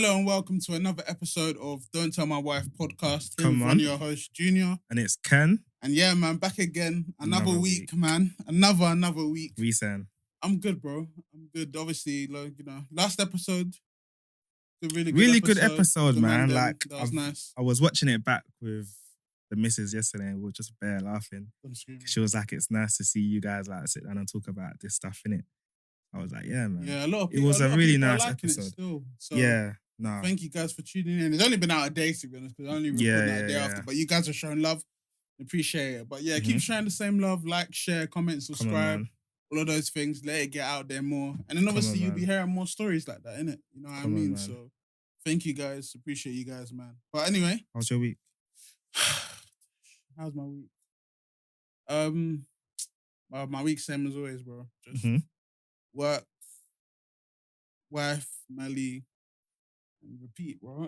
Hello and welcome to another episode of Don't Tell My Wife podcast. Here Come with on. one of your hosts, Junior. And it's Ken. And yeah, man, back again. Another week, man. Another week. We saying. I'm good, bro. I'm good. Obviously, like, last episode, really good episode, man. That was nice. I was watching it back with the missus yesterday and we were just bare laughing. She was like, it's nice to see you guys like sit down and talk about this stuff, innit? I was like, yeah, man. Yeah, a lot of people. It was a really nice episode. episode. So yeah, no. Thank you guys for tuning in. It's only been out a day, to be honest, because I only recorded that a day after. But you guys are showing love. Appreciate it. But yeah, keep showing the same love. Like, share, comment, subscribe. All of those things. Let it get out there more. And then obviously you'll be hearing more stories like that, innit? You know what I mean? So thank you guys. Appreciate you guys, man. But anyway. How's your week? How's my week? Well, my week same as always, bro. Just work, wife, Melly, and repeat, bro.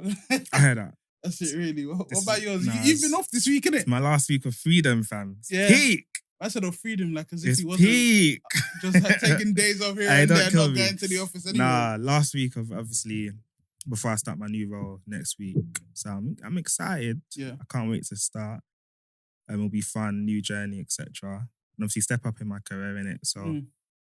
I heard that. That's it, really. What about yours? You've been off this week, innit? It's my last week of freedom, fam. It's peak. I said of freedom, like as if he wasn't peak. Just taking days off here and there, not going to the office anymore. Nah, last week of obviously before I start my new role next week. So I'm excited. Yeah. I can't wait to start. It'll be fun, new journey, etc. And obviously step up in my career, innit? So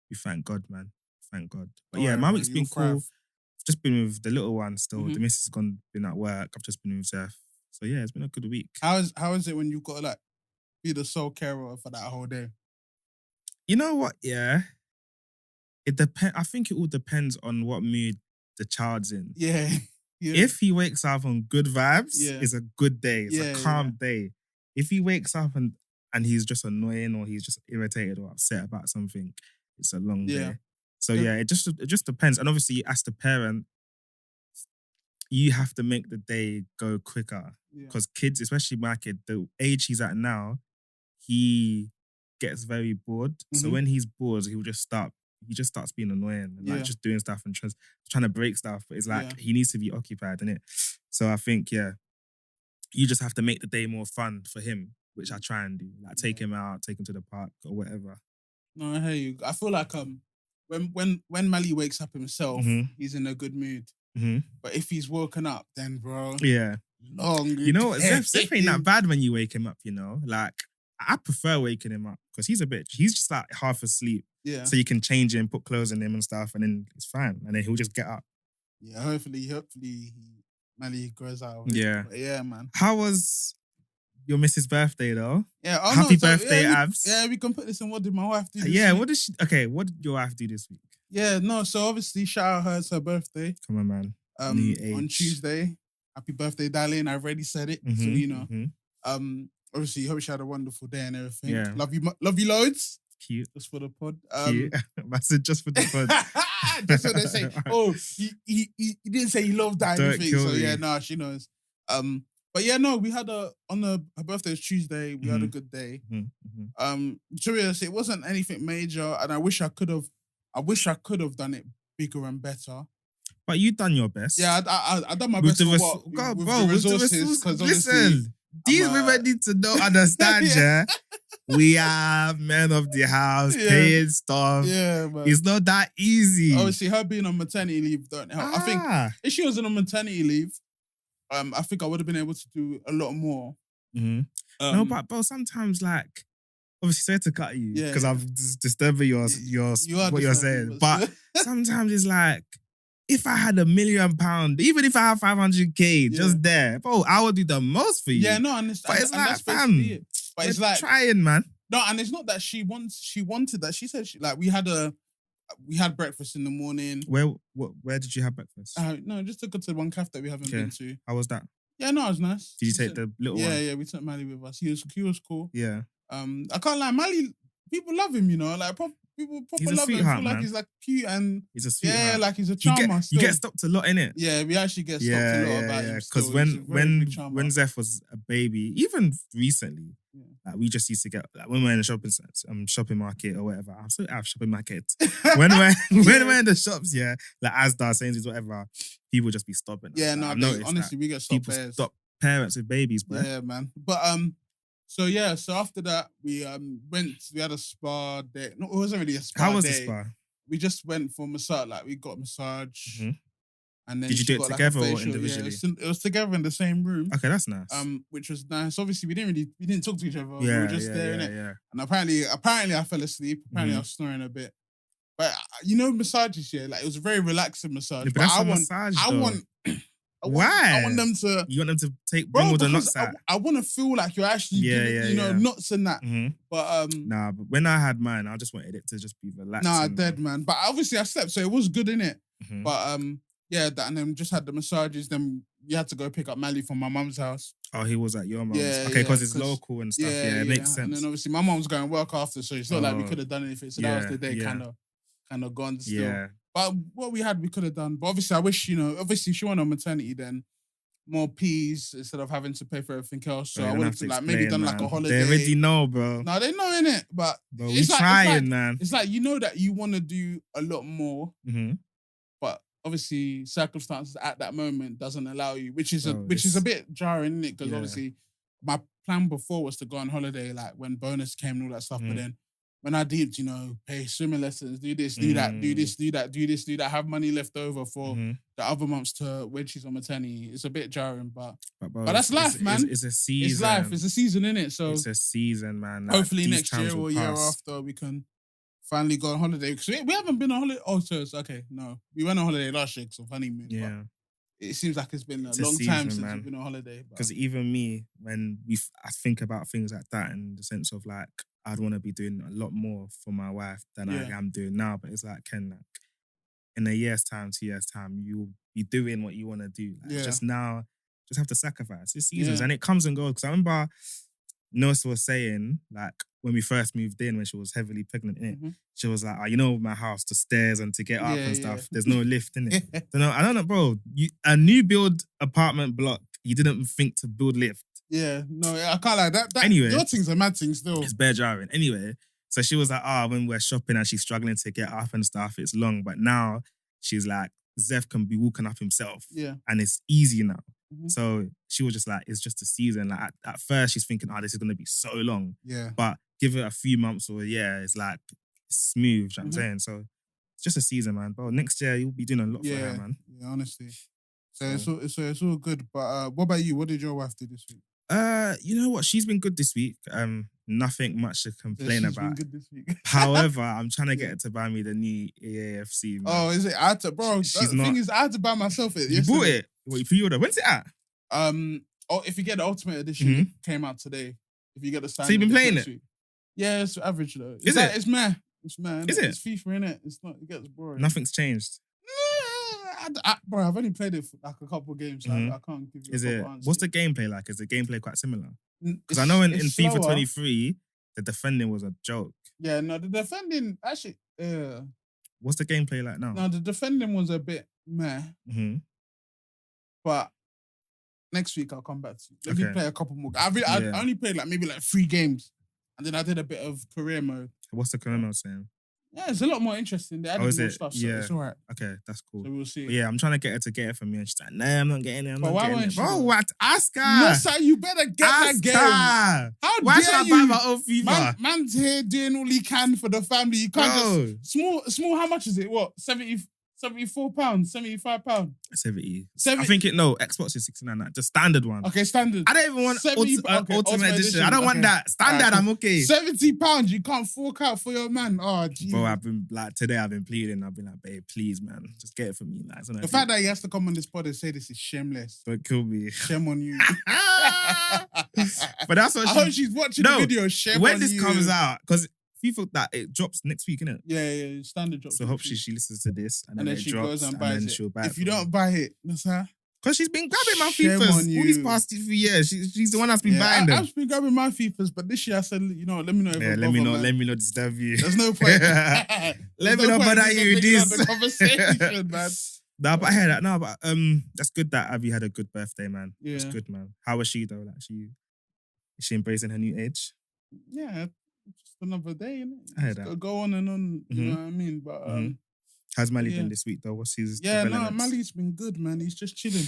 we thank God, man. Thank God. But my week's been cool. I've just been with the little one still. The missus has been at work. I've just been with Zeph. So yeah, it's been a good week. How is it when you've got to like be the sole carer for that whole day? You know what? Yeah. It depends. I think it all depends on what mood the child's in. Yeah. If he wakes up on good vibes, it's a good day. It's a calm day. If he wakes up and he's just annoying or he's just irritated or upset about something, it's a long day. So it just depends. And obviously, as the parent, you have to make the day go quicker. Because kids, especially my kid, the age he's at now, he gets very bored. So when he's bored, he just starts being annoying and like just doing stuff and trying to break stuff. But it's like he needs to be occupied, innit? So I think, you just have to make the day more fun for him, which I try and do. Like take him out, take him to the park or whatever. No, I hear you. I feel like when Mally wakes up himself, he's in a good mood. But if he's woken up, then bro, long. You know what? Zeph ain't that bad when you wake him up. You know, like I prefer waking him up because he's just like half asleep. Yeah. So you can change him, put clothes on him and stuff, and then it's fine. And then he'll just get up. Yeah. Hopefully, Mally grows out. Yeah. But yeah, man. How was your missus' birthday though? Yeah. Happy birthday, Abs. We can put this in. What did my wife do this week? What did your wife do this week? Yeah, no, so obviously shout out her, it's her birthday. Come on, man. On Tuesday. Happy birthday, darling. I already said it. So you know. Obviously, hope she had a wonderful day and everything. Yeah. Love you loads. Cute. Just for the pod. Cute. I said just for the pod. That's what they say. Oh, he didn't say he loved that or anything. So yeah, nah, she knows. But yeah, no, we had her birthday was Tuesday. We had a good day. Curious, it wasn't anything major, and I wish I could have done it bigger and better. But you done your best. Yeah, I done my best with the resources. Because listen, these women need to understand, yeah. We are men of the house, paying stuff. Yeah, man. It's not that easy. Obviously, her being on maternity leave don't help. I think if she wasn't on maternity leave, I think I would have been able to do a lot more. No, but sometimes like, obviously, sorry to cut you because I'm disturbing what you're saying. But sometimes it's like, if I had £1 million, even if I have 500k just there, bro, I would do the most for you. Yeah, no, and but it's like, fam, but it's like trying, man. No, and it's not that she wanted that. She said we had breakfast in the morning. Where did you have breakfast? No, just took her to one cafe that we haven't been to. How was that? Yeah, no, it was nice. Did you take the little one? Yeah, we took Mally with us. He was cool. Yeah. I can't lie, Mally, people love him, you know, like people proper love him. I feel like he's like cute and he's a sweetheart. Yeah, like he's a charmer. You get stopped a lot, innit? Yeah, we actually get stopped a lot about him. Because when Zeph was a baby, even recently, like we just used to get like when we're in the shopping market or whatever. I'm so out of shopping market. when we're in the shops, like Asda, Sainsbury's, whatever, people just be stopping. Yeah, like, no, honestly, we get stopped. People stop parents with babies, bro. Yeah, man. But so after that we had a spa day. No, it wasn't really a spa day. How was the spa? We just went for massage. Like we got a massage. And then did you do it together or individually? It was together in the same room. Okay, that's nice. Which was nice. Obviously, we didn't talk to each other. We were just there, innit? Yeah. And apparently I fell asleep. Apparently I was snoring a bit. But massages, like it was a very relaxing massage. Yeah, but that's a massage, Why? I want them to. You want them to bring all the nuts out. I want to feel like you're actually giving, nuts and that. Mm-hmm. But nah, but when I had mine, I just wanted it to just be relaxing. Nah, dead man. But obviously I slept, so it was good, innit? Mm-hmm. But that, and then just had the massages. Then you had to go pick up Mally from my mum's house. Oh, he was at your mum's. Okay, because it's local and stuff. Yeah, it makes sense. And then obviously my mum was going to work after, so it's not like we could have done anything. So that was the day kind of gone still. Yeah. But what we had, we could have done. But obviously, I wish, obviously she went on maternity then. More peas instead of having to pay for everything else. So I would have maybe done like a holiday. They already know, bro. No, they know, innit? But we trying, man. It's like, that you want to do a lot more, but obviously circumstances at that moment doesn't allow you, which is a bit jarring, innit? Because obviously my plan before was to go on holiday, like when bonus came and all that stuff. But then when I deeped, pay swimming lessons, do this, do that, do this, do that, do this, do that, have money left over for the other months to when she's on maternity. It's a bit jarring, but that's life, man. It's a season. It's life. It's a season, innit? So it's a season, man. Like, hopefully next year or year after we can finally go on holiday. Because we haven't been on holiday. Oh, so it's okay. No, we went on holiday last year, so honeymoon. Yeah. It seems like it's been a long time since we've been on holiday. Because even me, when I think about things like that in the sense of like, I'd want to be doing a lot more for my wife than I am doing now. But it's like, Ken, like, in a year's time, 2 years' time, you'll be doing what you want to do. Like, just now, just have to sacrifice. It's seasons and it comes and goes. Because I remember Nosa was saying, like, when we first moved in, when she was heavily pregnant, she was like, my house, the stairs and to get up and stuff, there's no lift in it. So no, I don't know, bro. A new build apartment block, you didn't think to build lift. Yeah, no, I can't like that. Anyway, your thing's a mad thing still. It's bare jarring. Anyway, so she was like, when we're shopping and she's struggling to get up and stuff, it's long. But now she's like, Zeph can be walking up himself. Yeah. And it's easy now. So she was just like, it's just a season. Like at first she's thinking, this is going to be so long. Yeah. But give it a few months or a year, it's like smooth, you know what I'm saying? So it's just a season, man. Bro, next year you'll be doing a lot for her, man. Yeah, honestly. So it's all good. But what about you? What did your wife do this week? You know what? She's been good this week. Nothing much to complain about. She's been good this week. However, I'm trying to get her to buy me the new AAFC. Man. Oh, is it? I had to, bro. The thing is, I had to buy myself it. You bought it? What, you pre-order? When's it at? If you get the Ultimate Edition, it came out today. If you get the standard, so you've been playing it? Yeah, it's average though. Is it? It's meh. It's meh. Is it? It's FIFA, innit? It's not. It gets boring. Nothing's changed. Bro, I've only played it for like a couple of games. So I can't give you a proper answer. What's the gameplay like? Is the gameplay quite similar? Because I know in FIFA 23, the defending was a joke. Yeah, no, the defending, actually, what's the gameplay like now? No, the defending was a bit meh. But next week I'll come back to you. Let me play a couple more. I only played maybe 3 games. And then I did a bit of career mode. What's the career mode saying? Yeah, it's a lot more interesting. They added more stuff, so it's all right. Okay, that's cool. So we'll see. But yeah, I'm trying to get her to get it for me, and she's like, "Nah, I'm not getting it. Why won't she? Bro, what? Ask her. No, sir, you better get that game. Why should I buy my own FIFA? Man's here doing all he can for the family. You can't just small. How much is it? What? £74, £75. 70. I think Xbox is 69. The standard one. Okay, standard. I don't even want Ultimate Edition. I don't want that. Standard, I'm okay. £70. You can't fork out for your man. Oh, geez. Bro, today I've been pleading. I've been like, babe, please, man, just get it for me. The fact that he has to come on this pod and say this is shameless. Don't kill me. Shame on you. But that's what I hope she's watching the video. Shame on you. When this comes out, because FIFA that it drops next week, innit? Yeah, standard drops. So hopefully she listens to this and then she goes and buys it. She'll buy it. If you don't buy it, that's her. Because she's been grabbing my FIFAs all these past few years. She's the one that's been buying them. I've been grabbing my FIFAs, but this year I said, let me know if let me not disturb you. There's no point. Let me not bother you with this. The conversation, man. Nah, but I hear that. No, but that's good that Abby had a good birthday, man. Yeah. That's good, man. How was she though? Is she embracing her new age? Yeah. Just another day, innit? I heard that. Go on and on, you know what I mean? But how's Mally been this week though? What's his developments? Mally's been good, man. He's just chilling.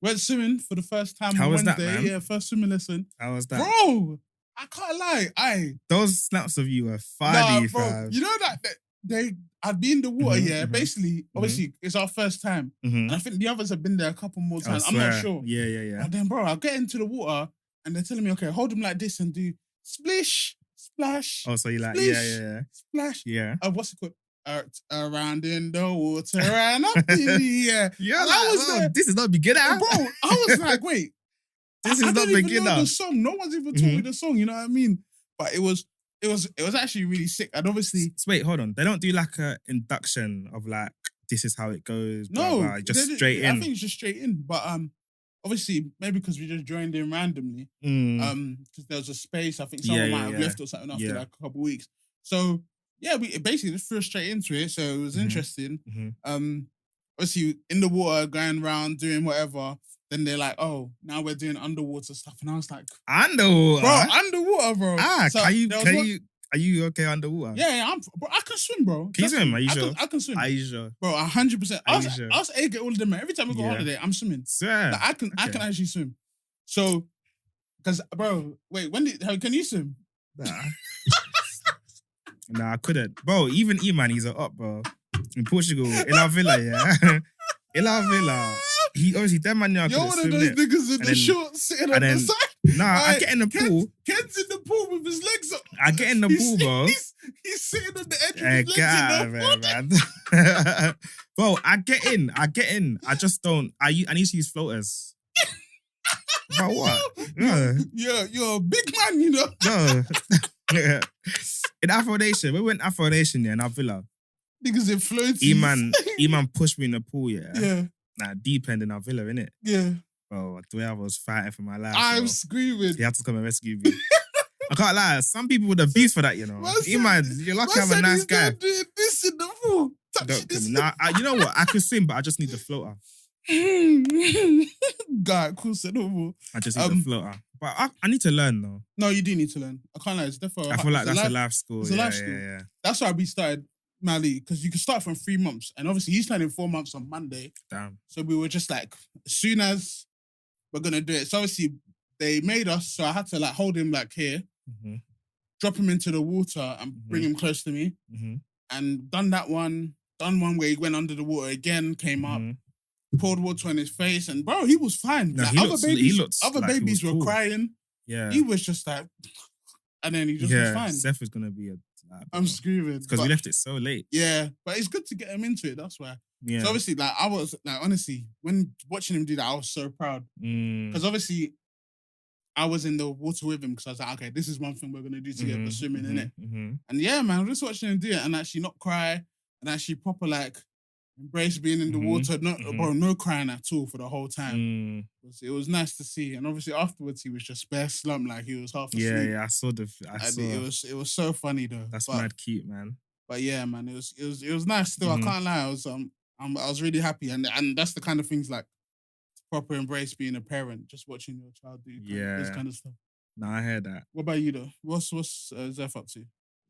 Went swimming for the first time on Wednesday. That, man? Yeah, first swimming lesson. How was that? Bro, I can't lie. Those snaps of you are funny, bro. fam. You know that I'd be in the water, basically, obviously, it's our first time. And I think the others have been there a couple more times. I'm not sure. Yeah. And then, bro, I'll get into the water and they're telling me, okay, hold them like this and do splish, splash. Oh, so you like, splish, splash. Yeah. What's it called? Around in the water and up in the air. Yeah, like, this is not beginner. Bro, I was like, wait. This is not beginner. I don't even know the song. No one's even taught me the song, you know what I mean? But it was actually really sick. And obviously... So wait, hold on. They don't do like an induction of like, this is how it goes. No. Blah, blah, just straight in. I think it's just straight in. But obviously, maybe because we just joined in randomly. Because there was a space. I think someone might have left or something after like a couple of weeks. So... yeah, we basically just threw straight into it, so it was interesting. Obviously, in the water, going around, doing whatever. Then they're like, "Oh, now we're doing underwater stuff," and I was like, "Underwater, bro, underwater, bro." So are you okay underwater? Yeah, bro, I can swim, bro. Can you swim? Are you sure? I can swim. Are you sure? Bro, 100%. I was A get all of them. Every time we go on holiday, I'm swimming. Swear. Like, I can actually swim. So, because, bro, wait, can you swim? Nah. Nah, I couldn't. Bro, even E-Man, he's up, bro. In Portugal, in our villa, yeah. In our villa. He obviously, that man knew I couldn't swim. You're one of those niggas in the shorts sitting on the side. Nah, I get in the pool. Ken's in the pool with his legs up. I get in the pool, bro. He's sitting on the edge with his legs in the pool. Man. Bro, I get in. I just don't. I need to use floaters. But what? Yeah, you're a big man, you know. No. In Afro Nation, we went Afro Nation, in our villa. Niggas in floaties. E-man pushed me in the pool, Yeah. Nah, deep end in our villa, innit? Yeah. Bro, the way I was fighting for my life. I'm screaming. He had to come and rescue me. I can't lie, some people would abuse for that, you know. E-man, you're lucky I'm a nice guy. Doing this in the pool. You know what? I can swim, but I just need the floater. God, cool, so no more. I just need the floater. But I need to learn though. No, you do need to learn. I can't lie. It's definitely. I feel like that's a life skill. It's a life skill. Yeah. That's why we started Mali, because you can start from 3 months, and obviously he's turning 4 months on Monday. Damn. So we were just like, as soon as we're gonna do it. So obviously they made us. So I had to like hold him like here, drop him into the water, and bring him close to me, and done one where he went under the water again, came up. Poured water on his face, and bro, he was fine. No, like, other babies were crying. Yeah, he was just like, and then he just was fine. Seth was gonna be I'm screaming because we left it so late. Yeah, but it's good to get him into it. That's why. Yeah. So obviously, like I was like, honestly, when watching him do that, I was so proud because obviously, I was in the water with him because I was like, okay, this is one thing we're gonna do together, swimming in it. And yeah, man, just watching him do it and actually not cry and actually proper like. Embrace being in the water, bro, no crying at all for the whole time. It was nice to see, and obviously afterwards he was just bare slumped, like he was half asleep. Yeah, I saw. It was so funny though. That's mad cute, man. But yeah, man, it was nice still. I can't lie, I was really happy, and that's the kind of things like proper embrace being a parent, just watching your child do this kind of stuff. No, I heard that. What about you though? What's Zeph up to?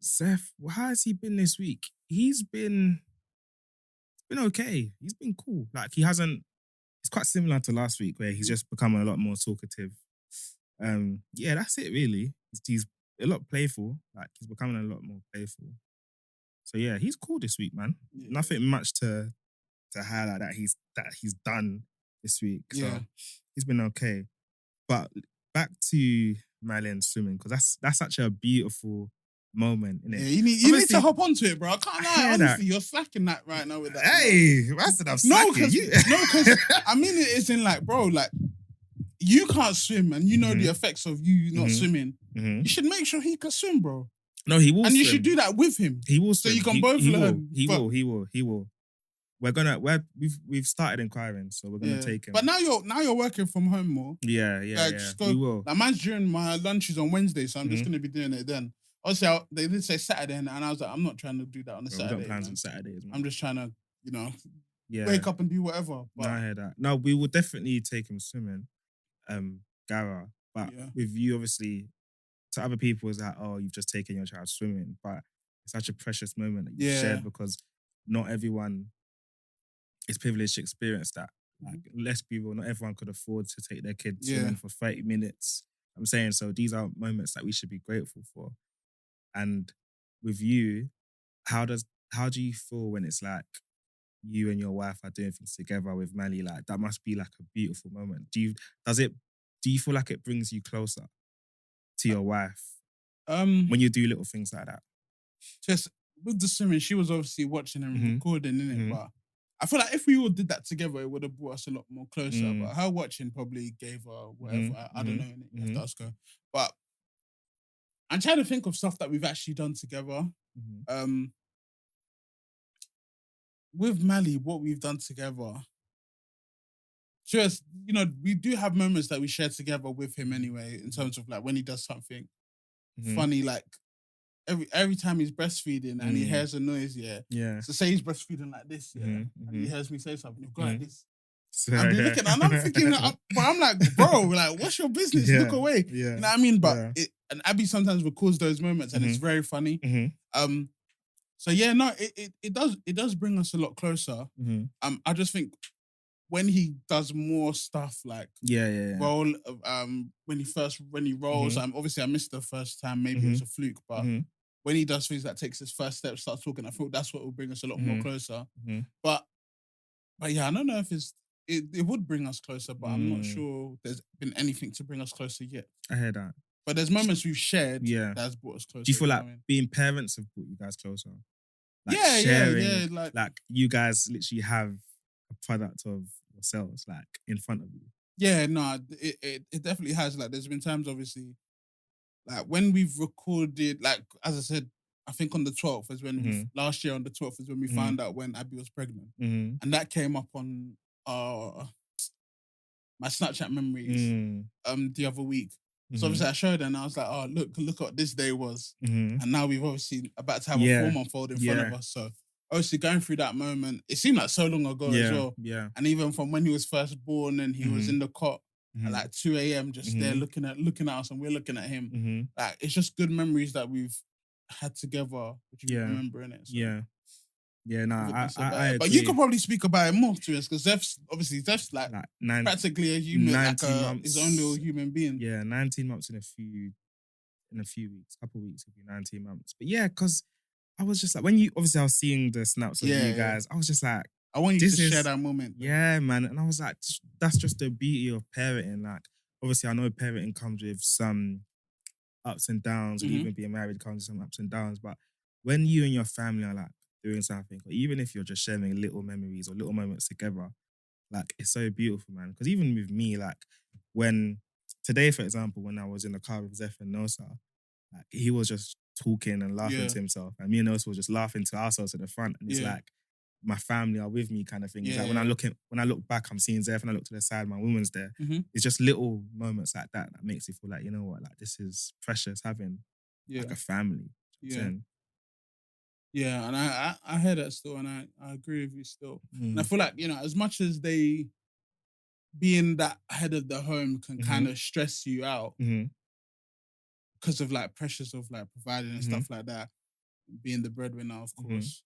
Zeph, how has he been this week? He's been okay. He's been cool. Like it's quite similar to last week where he's just become a lot more talkative. Yeah, that's it really. He's a lot playful. Like he's becoming a lot more playful. So yeah, he's cool this week, man. Yeah. Nothing much to highlight that he's done this week. So he's been okay. But back to Marlon swimming, because that's such a beautiful moment, innit? Yeah, you need to hop onto it, bro. I can't lie. Honestly, you're slacking that right now with that. Hey, I said I'm slacking. Because I mean it is in like, bro, like you can't swim and you know the effects of you not swimming. You should make sure he can swim, bro. No, he will. And swim. You should do that with him. He will swim. So you can both learn. He will. We've started inquiring, so we're gonna take him. But now you're working from home more. Yeah. We will. Like mine's during my lunches on Wednesday, so I'm just gonna be doing it then. Obviously, they did say Saturday, and I was like, I'm not trying to do that on a Saturday. We got plans on Saturdays, man. I'm just trying to, wake up and do whatever. But... No, I hear that. No, we will definitely take him swimming, Gara. But with you, obviously, to other people, it's like, oh, you've just taken your child swimming. But it's such a precious moment that you shared because not everyone is privileged to experience that. Like, let's be real, not everyone could afford to take their kids swimming for 30 minutes. I'm saying, so these are moments that we should be grateful for. And with you, how does how do you feel when it's like you and your wife are doing things together with Mally? Like that must be like a beautiful moment. Do you feel like it brings you closer to your wife when you do little things like that? Just with the swimming, she was obviously watching and recording, innit? But I feel like if we all did that together, it would have brought us a lot more closer. But her watching probably gave her whatever. I don't know, innit? You have to ask her. But I'm trying to think of stuff that we've actually done together. With Mally, what we've done together. Just, we do have moments that we share together with him anyway, in terms of like when he does something funny, like every time he's breastfeeding and he hears a noise, So say he's breastfeeding like this, and he hears me say something, he'll go like this. And be looking, and I'm thinking, but I'm like, bro, like, what's your business? Look away. You know what I mean? But and Abby sometimes records those moments, and it's very funny. So it does bring us a lot closer. I just think when he does more stuff like roll, when he rolls, obviously I missed the first time, maybe it was a fluke, but when he does things that takes his first step, starts talking, I feel that's what will bring us a lot more closer. But yeah, I don't know if it would bring us closer, but I'm not sure there's been anything to bring us closer yet. I hear that. But there's moments we've shared that has brought us closer. Do you feel like being parents have brought you guys closer? Like sharing, like you guys literally have a product of yourselves like in front of you. Yeah, no, it definitely has. Like, there's been times, obviously, like when we've recorded, like as I said, I think on the 12th is when last year on the 12th is when we found out when Abby was pregnant, and that came up on my Snapchat memories the other week. So obviously I showed her and I was like, oh, look what this day was. And now we've obviously about to have a 4-month-old in front of us. So obviously going through that moment, it seemed like so long ago as well. Yeah. And even from when he was first born and he was in the cot at like 2 a.m. just there looking at us and we're looking at him. Like, it's just good memories that we've had together, which you remember, innit? So. Yeah, no, I agree. But you could probably speak about it more to us because Zeph's like practically a human, like his own little human being. Yeah, 19 months in a few weeks, couple of weeks, it'll be 19 months. But yeah, because I was just like, when I was seeing the snaps of you guys, I was just like, I want you to share that moment. Though. Yeah, man. And I was like, that's just the beauty of parenting. Like, obviously, I know parenting comes with some ups and downs, and even being married comes with some ups and downs. But when you and your family are like doing something, or even if you're just sharing little memories or little moments together, like, it's so beautiful, man. Because even with me, like, when today, for example, when I was in the car with Zeph and Nosa, like, he was just talking and laughing to himself, and me and Nosa were just laughing to ourselves at the front, and it's like my family are with me, kind of thing. It's like when I look back, I'm seeing Zeph, and I look to the side, my woman's there. It's just little moments like that that makes you feel like, you know what, like, this is precious having like a family. Yeah, and I hear that still, and I agree with you still. And I feel like, as much as they being that head of the home can kind of stress you out because of like pressures of like providing and stuff like that, being the breadwinner, of course.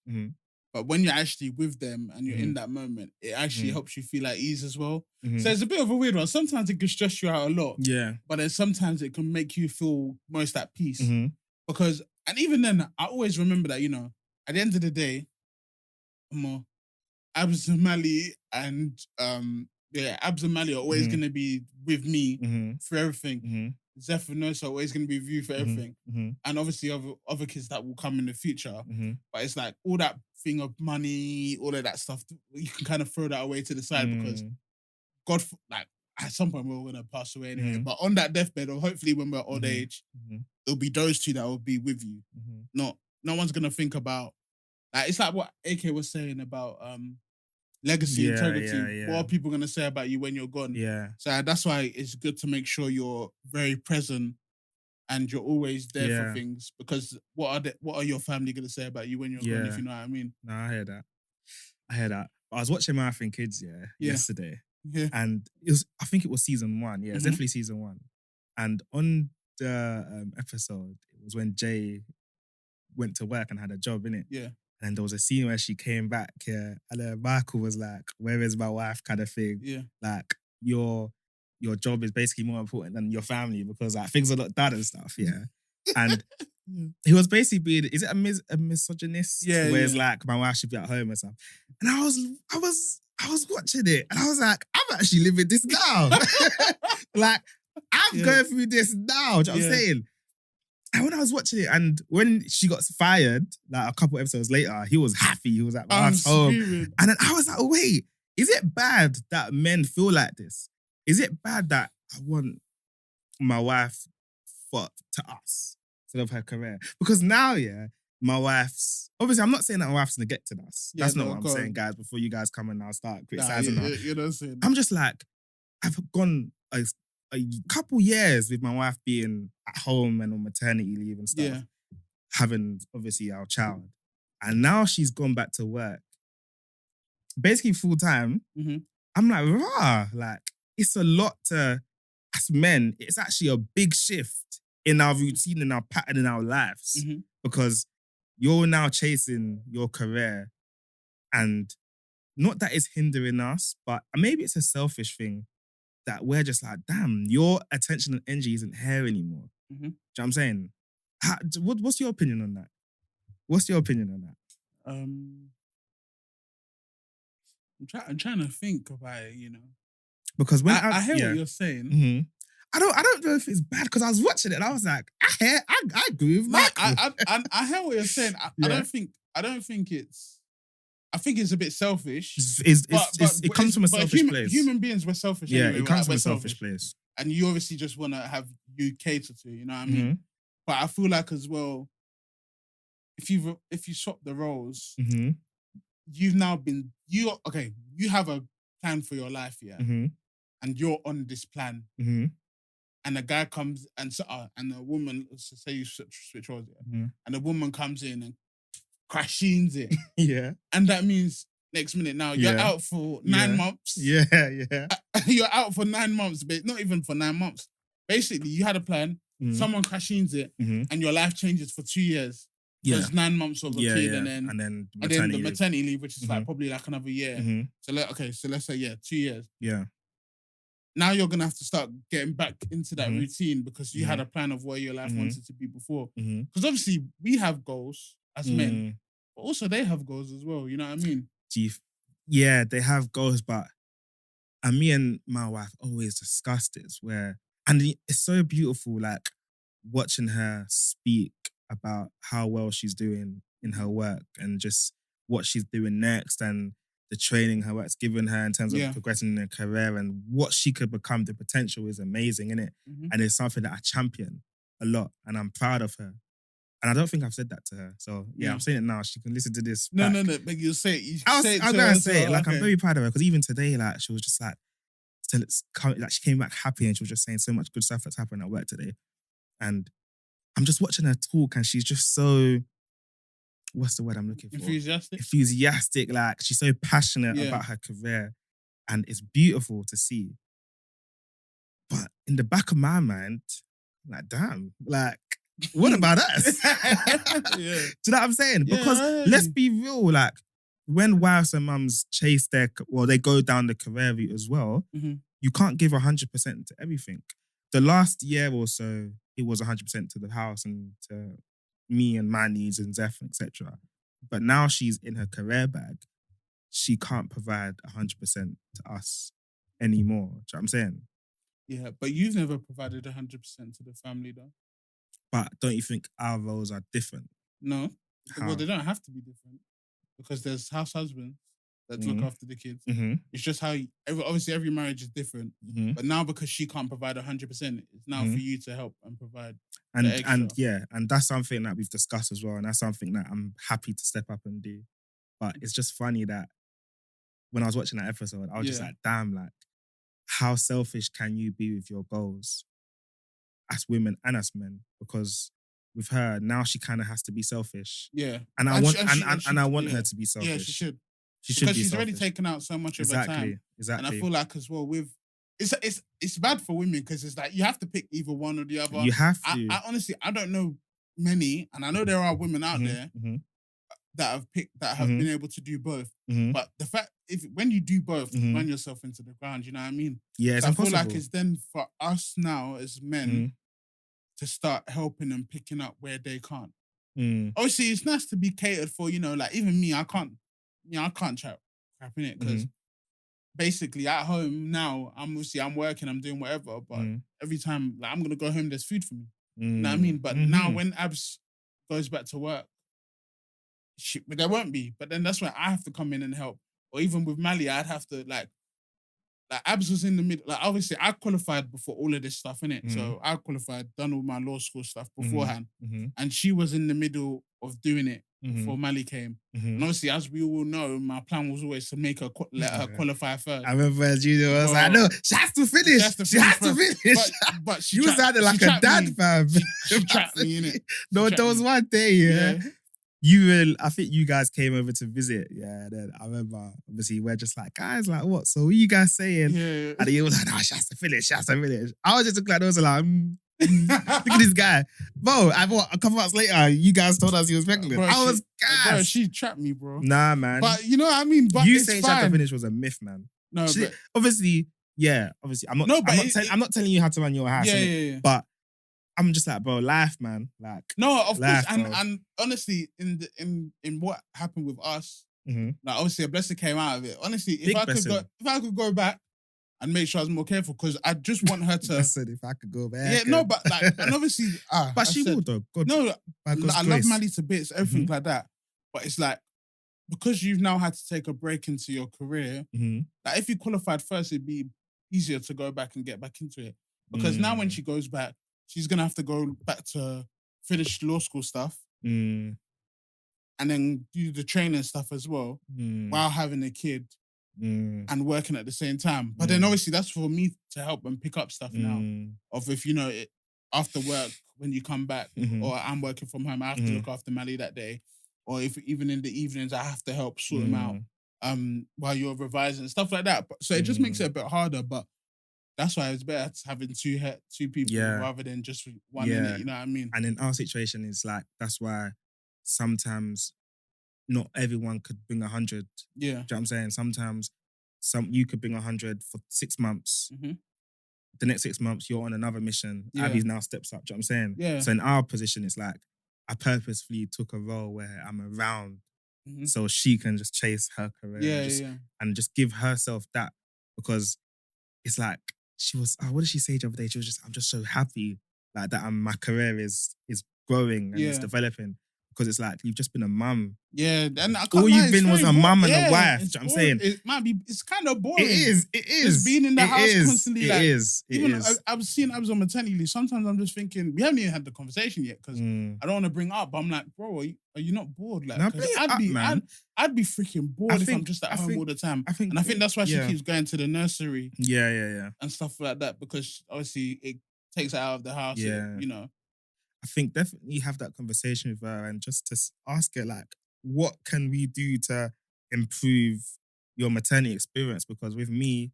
But when you're actually with them and you're in that moment, it actually helps you feel at ease as well. So it's a bit of a weird one. Sometimes it can stress you out a lot. Yeah. But then sometimes it can make you feel most at peace. Because, and even then, I always remember that, at the end of the day, Abs and Mally and Abs and Mally are always going to be with me for everything. Zeph and Nosa are always going to be with you for everything. And obviously other kids that will come in the future. But it's like all that thing of money, all of that stuff, you can kind of throw that away to the side because God, like, at some point we're all going to pass away anyway. But on that deathbed, or hopefully when we're old age, it'll be those two that will be with you. No one's going to think about, like, it's like what AK was saying about legacy, integrity. What are people going to say about you when you're gone? So that's why it's good to make sure you're very present and you're always there for things, because what are your family going to say about you when you're gone, if you know what I mean? No, I hear that. I was watching Marathon Kids yesterday, and I think it was season 1. Yeah, it's definitely season 1. And on the episode, it was when Jay went to work and had a job, innit? Yeah. And there was a scene where she came back, and Michael was like, "Where is my wife?" kind of thing. Yeah. Like, your job is basically more important than your family because, like, things are not done and stuff. Yeah. And He was basically being, is it a misogynist? Yeah. Where it's like, my wife should be at home or something. And I was watching it and I was like, I'm actually living this now. Like, I'm going through this now. Do you know what I'm saying? And when I was watching it, and when she got fired, like a couple episodes later, he was happy. He was at my wife's home. And then I was like, wait, is it bad that men feel like this? Is it bad that I want my wife to us instead of her career? Because now, my wife's... Obviously, I'm not saying that my wife's neglected us. That's not what I'm saying, guys, before you guys come and now start criticizing her. You know what I'm saying? I'm just like, I've gone a couple years with my wife being at home and on maternity leave and stuff, having obviously our child, and now she's gone back to work, basically full time. I'm like, like it's a lot to as men. It's actually a big shift in our routine, in our pattern, in our lives, because you're now chasing your career, and not that it's hindering us, but maybe it's a selfish thing. That we're just like, damn, your attention and energy isn't here anymore. Do you know what I'm saying? What's your opinion on that? What's your opinion on that? I'm trying to think about it, you know. Because when I hear what you're saying. I don't know if it's bad because I was watching it and I was like, I agree with Michael. I hear what you're saying. I don't think it's. I think it's a bit selfish. It comes from a selfish place. Human beings were selfish. Yeah, anyway, it comes from a selfish place. And you obviously just want to have you cater to, you know what I mean? But I feel like as well, if you swap the roles, you've now been you have a plan for your life, and you're on this plan, and a guy comes and a woman, say you switch roles, and a woman comes in and crashings it. And that means next minute now you're out for 9 months. You're out for 9 months, but not even for 9 months. Basically, you had a plan, someone crashings it, and your life changes for 2 years. There's 9 months of a kid, and then the maternity leave, which is like probably like another year. So let's say 2 years. Now you're gonna have to start getting back into that routine because you had a plan of where your life wanted to be before. Because obviously we have goals as men, but also they have goals as well. You know what I mean? Yeah, they have goals, but me and my wife always discuss this and it's so beautiful, like watching her speak about how well she's doing in her work and just what she's doing next and the training her work's given her in terms of progressing in her career and what she could become. The potential is amazing, innit? And it's something that I champion a lot and I'm proud of her. And I don't think I've said that to her. So, I'm saying it now. She can listen to this. No, but you'll say it. I'm going to say it. Like, I'm very proud of her. Because even today, like, she was just like, she came back happy and she was just saying so much good stuff that's happened at work today. And I'm just watching her talk and she's just so, what's the word I'm looking for? Enthusiastic. Like, she's so passionate about her career. And it's beautiful to see. But in the back of my mind, like, damn, like, what about us? Do you know what I'm saying? Because let's be real, like when wives and mums chase they go down the career route as well, you can't give 100% to everything. The last year or so, it was 100% to the house and to me and my needs and Zeph, etc. But now she's in her career bag. She can't provide 100% to us anymore. Do you know what I'm saying? Yeah, but you've never provided 100% to the family though. But don't you think our roles are different? No. Well, they don't have to be different because there's house husbands that look after the kids. It's just how obviously every marriage is different. But now because she can't provide 100%, it's now for you to help and provide. And that's something that we've discussed as well, and that's something that I'm happy to step up and do. But it's just funny that when I was watching that episode, I was just like, damn, like how selfish can you be with your goals? As women and as men, because with her now she kind of has to be selfish. And I want her to be selfish. Yeah, she should. She should because be she's selfish. already taken out so much of her time. Exactly. And I feel like as well it's bad for women because it's like you have to pick either one or the other. You have to. I honestly don't know many, and I know there are women out there that have been able to do both. But the fact when you do both, you run yourself into the ground. You know what I mean? Yeah, it's impossible. I feel like it's then for us now as men to start helping and picking up where they can't. Obviously, it's nice to be catered for, like even me, I can't chat crap in it because basically at home now, I'm working, I'm doing whatever, but every time like I'm gonna go home, there's food for me. You know what I mean? But now when Abs goes back to work, there won't be. But then that's why I have to come in and help. Or even with Mali, I'd have to like Abs was in the middle. Like obviously, I qualified before all of this stuff, innit? So I qualified, done all my law school stuff beforehand, and she was in the middle of doing it before Mali came. And obviously, as we all know, my plan was always to make her let her qualify first. I remember as Junior was like, "No, she has to finish. She has to finish." But she was out there like a dad, fam. She trapped me, innit? No, there was one day, I think you guys came over to visit, then I remember, obviously, we're just like, guys, like, what? So what are you guys saying? Yeah. And he was like, no, she has to finish. I was just looking at those like, look at this guy. Bro, a couple months later, you guys told us he was pregnant. Bro, I was gassed. Bro, she trapped me, bro. Nah, man. But you know what I mean? But you saying she had to finish was a myth, man. No, but... Obviously, I'm not telling you how to run your house. Yeah. But I'm just like, bro, life, man. Like, no, of life, course, and honestly, in what happened with us, like obviously a blessing came out of it. Honestly, if I could go back and make sure I was more careful, because I just want her to. I said if I could go back. Yeah, no, but like, and obviously, but she will though. God, no, I love Mali to bits, everything like that. But it's like, because you've now had to take a break into your career, like if you qualified first, it'd be easier to go back and get back into it. Because now when she goes back, she's going to have to go back to finish law school stuff and then do the training stuff as well while having a kid and working at the same time. But then obviously that's for me to help and pick up stuff now of if, after work, when you come back or I'm working from home, I have to look after Mali that day. Or if even in the evenings, I have to help sort him out while you're revising and stuff like that. So it just makes it a bit harder, but that's why it's better having two people rather than just one in it, you know what I mean? And in our situation, it's like, that's why sometimes not everyone could bring 100. Yeah. Do you know what I'm saying? Sometimes you could bring 100 for 6 months. The next 6 months, you're on another mission. Yeah. Abby's now steps up. Do you know what I'm saying? Yeah. So in our position, it's like, I purposefully took a role where I'm around so she can just chase her career and just give herself that, because it's like, she was, what did she say the other day? She was just, I'm just so happy like that my career is growing and it's developing, because it's like, you've just been a mum. Yeah. And all you've been was a mum and a wife. Do you know what I'm saying? It might be, it's kind of boring. It is. Just being in the house constantly. It is. I was seeing I was on maternity leave. Sometimes I'm just thinking, we haven't even had the conversation yet because I don't want to bring it up, but I'm like, bro, are you not bored? Like, no, I'd be freaking bored if I'm just at home all the time. I think that's why she keeps going to the nursery. Yeah. And stuff like that, because obviously it takes her out of the house. Yeah. I think definitely have that conversation with her and just to ask her, like, what can we do to improve your maternity experience? Because with me,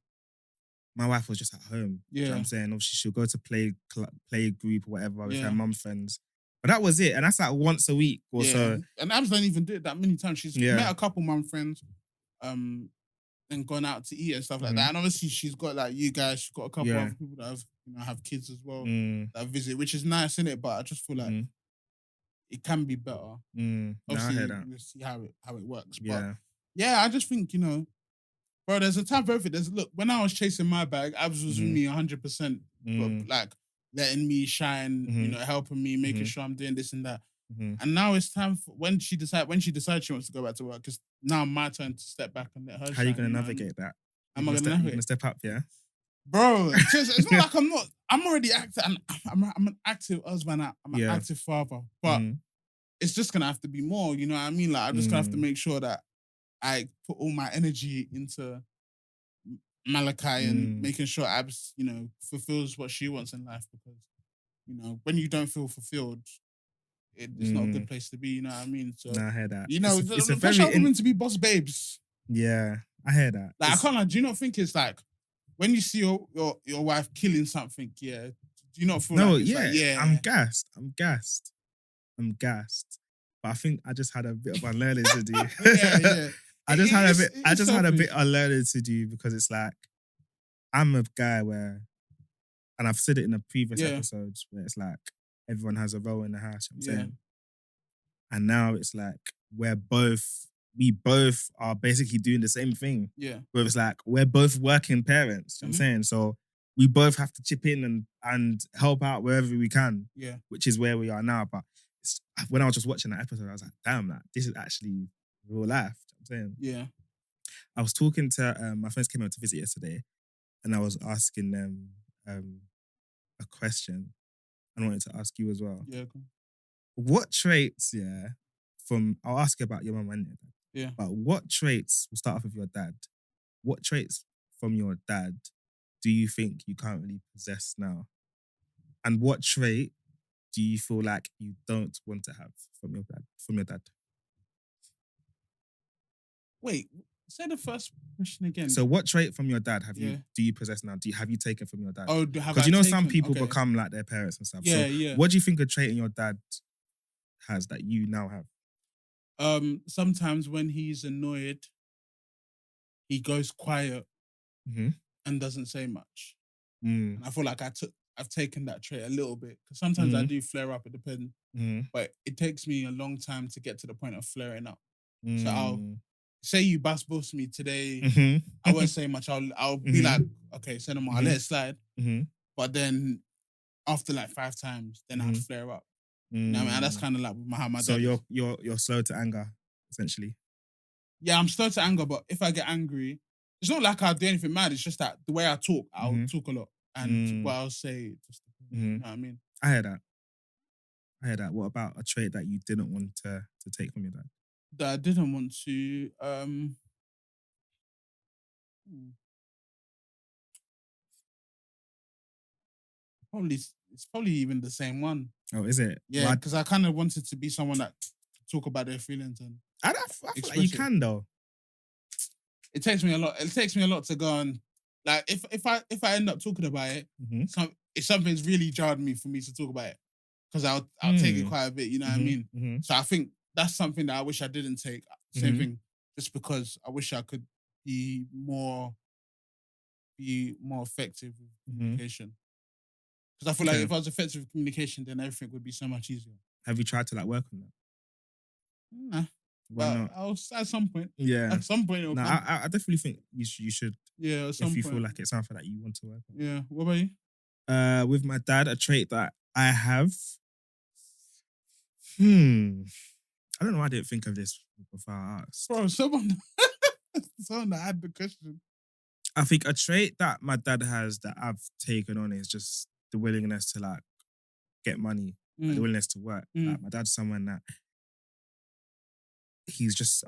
my wife was just at home. Yeah. You know what I'm saying? Obviously, she'll go to play group or whatever with her mum friends. But that was it. And that's like once a week or so. And Abs don't even do it that many times. She's met a couple mum friends and gone out to eat and stuff like that. And obviously she's got like you guys, she's got a couple other people that have kids as well that visit, which is nice, innit? But I just feel like it can be better. Obviously, I hear that. we'll see how it works. Yeah. But yeah, I just think, bro, there's a time for everything. Look, when I was chasing my bag, Abs was with me 100%, but like letting me shine, helping me, making sure I'm doing this and that. And now it's time for when she decides she wants to go back to work, because now my turn to step back and let her shine. How are you going to navigate that? Am I going to navigate? You're going to step up, yeah? Bro, it's not like I'm already active. I'm an active husband. I'm an active father. But it's just going to have to be more, you know what I mean? Like, I'm just going to have to make sure that I put all my energy into Malachi and making sure Abs, fulfills what she wants in life, because, when you don't feel fulfilled, it's not a good place to be, you know what I mean? So, I hear that. It's a very women to be boss babes. Yeah, I hear that. Like, I can't lie, do you not think it's like, when you see your wife killing something, do you not feel like it's like, I'm gassed. But I think I just had a bit of unlearning to do. Yeah. I just had a bit of unlearning to do, because it's like, I'm a guy where, and I've said it in the previous episodes, where it's like, everyone has a role in the house. You know what I'm saying? And now it's like we both are basically doing the same thing. Yeah. Where it's like we're both working parents. You know what I'm saying? So we both have to chip in and help out wherever we can. Yeah. Which is where we are now. But when I was just watching that episode, I was like, damn, this is actually real life. You know what I'm saying? Yeah. I was talking to my friends came out to visit yesterday, and I was asking them a question, and I wanted to ask you as well. Yeah. Cool. What traits, I'll ask you about your mum and your dad. Yeah. But what traits, we'll start off with your dad. What traits from your dad do you think you currently possess now? And what trait do you feel like you don't want to have from your dad? Wait, say the first question again. So what trait from your dad do you possess now? Have you taken from your dad? Oh, because some people become like their parents and stuff. Yeah, so what do you think a trait in your dad has that you now have? Sometimes when he's annoyed, he goes quiet and doesn't say much. And I feel like I've taken that trait a little bit, because sometimes I do flare up. It depends, but it takes me a long time to get to the point of flaring up. So I'll say you boss me today. I won't say much. I'll be like, okay, say no more. I'll let it slide. But then after like 5 times, then I'll flare up. You know what I mean? And that's kind of like how my dad. So you're slow to anger, essentially. Yeah, I'm slow to anger, but if I get angry, it's not like I'll do anything mad. It's just that the way I talk, I'll talk a lot, and what I'll say, just you know what I mean. I hear that. What about a trait that you didn't want to take from your dad? That I didn't want to. It's probably even the same one. Oh, is it? Yeah, because I kind of wanted to be someone that talk about their feelings and. I feel like you can though. It takes me a lot. It takes me a lot to go on. Like if I end up talking about it, if something's really jarred me for me to talk about it, because I'll take it quite a bit. You know what I mean? So I think that's something that I wish I didn't take. Same thing, just because I wish I could be more effective with communication. Because I feel like if I was effective with communication, then everything would be so much easier. Have you tried to work on that? Nah. Why not? I'll at some point. Yeah. At some point it'll come. I definitely think you should. Yeah, at some point. If you feel like it's something that you want to work on. Yeah. What about you? With my dad, a trait that I have. I don't know why I didn't think of this before I asked. Bro, someone that had the question. I think a trait that my dad has that I've taken on is just the willingness to get money, the willingness to work. Like my dad's someone that he's just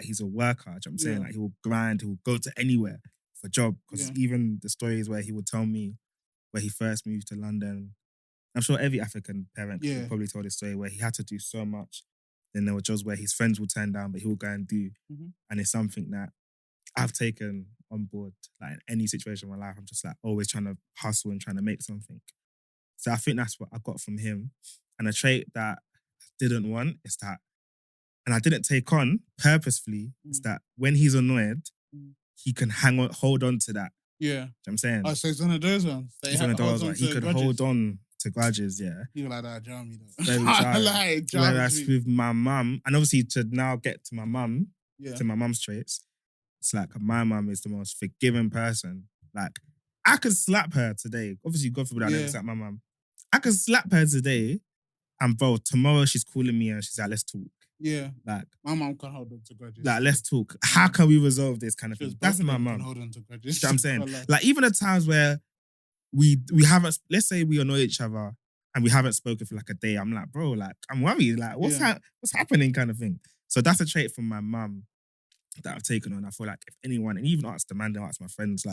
he's a worker. Do you know what I'm saying? Like he will grind, he will go to anywhere for a job. Because even the stories where he would tell me where he first moved to London, I'm sure every African parent could probably tell this story where he had to do so much. Then there were jobs where his friends would turn down, but he would go and do. And it's something that I've taken on board. Like in any situation in my life, I'm just always trying to hustle and trying to make something. So I think that's what I got from him. And a trait that I didn't want is that, and I didn't take on purposefully, is that when he's annoyed, he can hold on to that. Yeah. You know what I'm saying? Oh, so it's one of those ones. It's one of those ones. He could hold on to grudges, yeah. People like that, Jamie, though. Very like whereas with my mum, and obviously to now get to my mum, to my mum's traits, it's like my mum is the most forgiving person. Like, I could slap her today. Obviously, God forbid I never slap my mum. I could slap her today, and bro, tomorrow she's calling me and she's like, let's talk. Yeah. Like, my mum can hold on to grudges. Like, let's talk. How can we resolve this kind of thing? That's my mum. Hold on to grudges. You know what I'm saying? Like, even at times where we haven't, let's say we annoy each other and we haven't spoken for a day, I'm like, bro, I'm worried. Like, what's happening kind of thing? So that's a trait from my mum that I've taken on. I feel like if anyone, and even ask the man, ask my friends,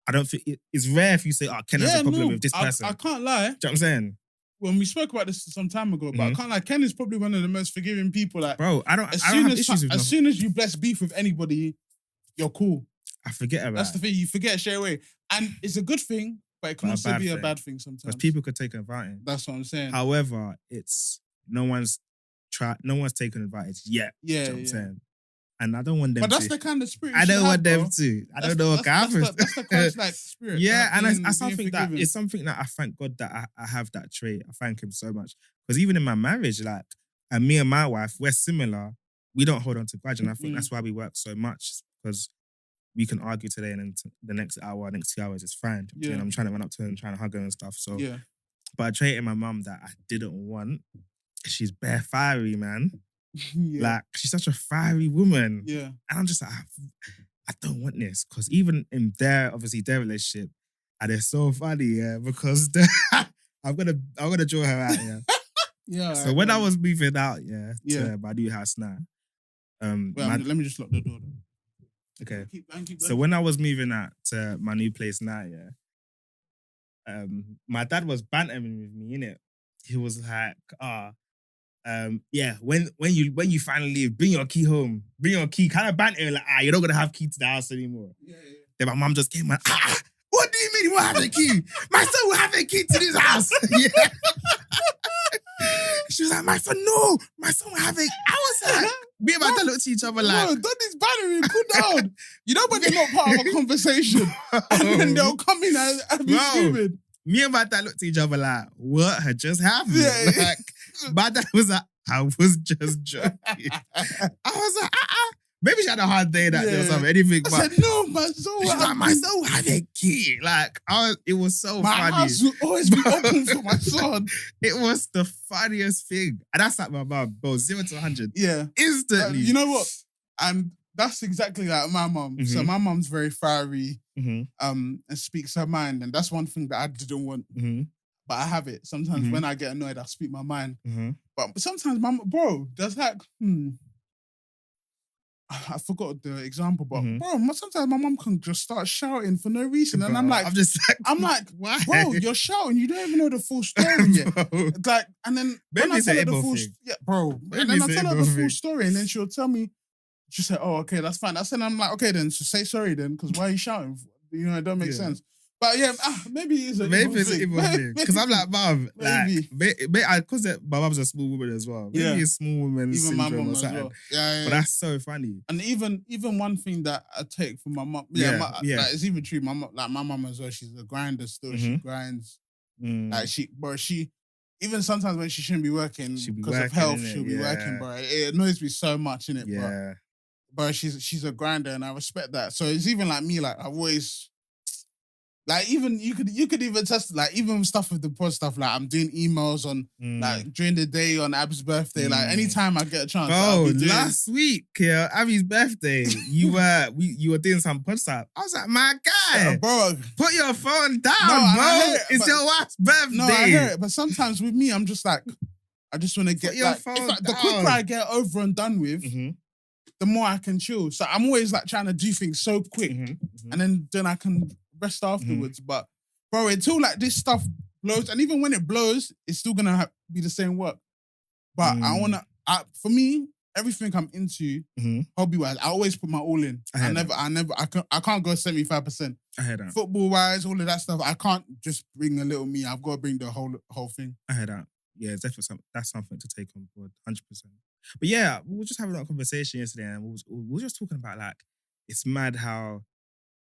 I don't think it's rare if you say, Ken has a problem with this person. I can't lie. Do you know what I'm saying? When we spoke about this some time ago, but I can't lie, Ken is probably one of the most forgiving people. Bro, I don't have issues with as soon as you bless beef with anybody, you're cool. I forget about it. That's the thing, you forget straight away. And it's a good thing, but it can also be a bad thing sometimes. Because people could take advantage. That's what I'm saying. However, no one's taken advantage yet. Yeah, you know what I'm saying? And I don't want them to. But that's the kind of spirit I don't want them bro. to. I don't know what happens. That's the Christ-like spirit. Yeah, and it's something that I thank God that I have that trait. I thank him so much. Because even in my marriage, like, and me and my wife, we're similar. We don't hold on to grudge. And I think that's why we work so much. Because we can argue today and then the next hour, next 2 hours, it's fine. Yeah. And I'm trying to run up to her and trying to hug her and stuff. So, but a trait in my mum that I didn't want, she's bare fiery, man. Like, she's such a fiery woman. Yeah. And I'm just like, I don't want this. Because even in their relationship, and it's so funny, because I'm gonna draw her out, So when I was moving out, to my new house now. Let me just lock the door then. Okay. Keep going. So when I was moving out to my new place now, my dad was bantering with me, innit? He was like, when you finally leave, bring your key home. Bring your key. Kind of bantering, like, you're not gonna have key to the house anymore. Yeah. Then my mum just came like, what do you mean you won't have a key? My son will have a key to this house. Yeah. She was like, my son will have it. I was like, me and my dad looked at each other like, don't this bantering, cool down. You know when they're not part of a conversation and then they'll come in and be stupid. Me and my dad looked at each other like, what had just happened? Yeah. Like, my dad was like, I was just joking. I was like, maybe she had a hard day that day or something, anything. I said, no, my son had a key. Like, it was so funny. My house will always be open for my son. It was the funniest thing. And that's like my mum, bro, 0 to 100. Yeah. Instantly. You know what? And that's exactly like my mum. Mm-hmm. So my mum's very fiery and speaks her mind. And that's one thing that I didn't want. Mm-hmm. But I have it. Sometimes when I get annoyed, I speak my mind. Mm-hmm. But sometimes, there's like, I forgot the example, but sometimes my mum can just start shouting for no reason. And I'm like, why? Bro, you're shouting. You don't even know the full story yet. Like, and then when I tell her the full and then I tell her the full story, and then she'll tell me, she'll say, oh, okay, that's fine. I'm like, okay, then so say sorry then, because why are you shouting? You know, it don't make sense. But yeah, maybe it's an evil thing. Because I'm like, mum, because my mum's a small woman as well. Maybe a small woman even syndrome my mum or something. As well. Yeah. But that's so funny. And even one thing that I take from my mum, like, it's even true. My mum as well. She's a grinder still. Mm-hmm. She grinds. Like she even sometimes when she shouldn't be working because of health, she'll be working. But it annoys me so much, innit? Yeah. But she's a grinder, and I respect that. So it's even like me. Like I've always. Like even you could even test like even stuff with the pod stuff, like I'm doing emails on like during the day on Abby's birthday, like anytime I get a chance. Oh, last week, Abby's birthday, you were doing some pod stuff. I was like, my guy, bro, put your phone down, bro. It's your wife's birthday. No, I hear it, but sometimes with me, I'm just like, I just want to get your phone down. The quicker I get over and done with, the more I can chill. So I'm always like trying to do things so quick, and then I can rest afterwards. But bro, until like this stuff blows, and even when it blows, it's still gonna be the same work. But for me, everything I'm into, hobby wise, I always put my all in. I can't go 75%. I heard that. Football wise, all of that stuff, I can't just bring a little me. I've got to bring the whole thing. I heard that. Yeah, it's definitely that's something to take on board, 100%. But yeah, we were just having that conversation yesterday, and we were just talking about like it's mad how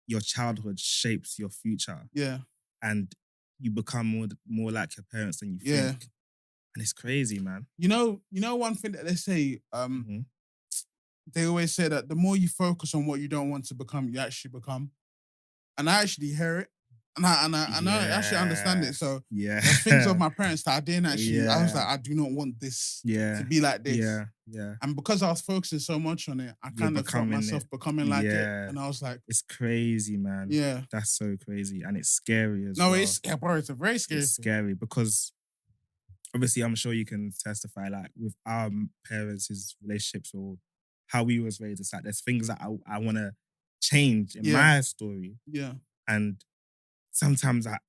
your childhood shapes your future. Yeah. And you become more like your parents than you think. And it's crazy, man. You know one thing that they say, they always say that the more you focus on what you don't want to become, you actually become. And I actually hear it. And I actually understand it. So there's things of my parents that I didn't actually, I was like, I do not want this to be like this. Yeah. And because I was focusing so much on it, I kind of felt myself becoming like it. And I was like, it's crazy, man. Yeah. That's so crazy. And it's scary as well. No, it's a very scary thing. It's scary because obviously I'm sure you can testify like with our parents' relationships or how we was raised. It's like there's things that I want to change in my story. Yeah. And sometimes I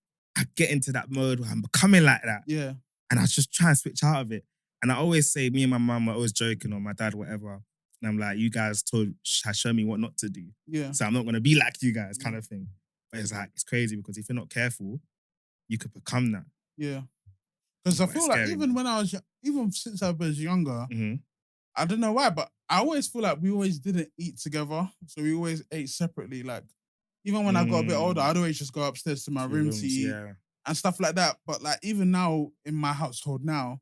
get into that mode where I'm becoming like that. Yeah. And I just try and switch out of it. And I always say, me and my mum were always joking, or my dad, whatever. And I'm like, you guys show me what not to do. Yeah. So I'm not going to be like you guys kind of thing. But it's like, it's crazy because if you're not careful, you could become that. Yeah. Because I feel like even when even since I was younger, I don't know why, but I always feel like we always didn't eat together. So we always ate separately. Like, even when I got a bit older, I'd always just go upstairs to my room to eat and stuff like that. But like, even now in my household now,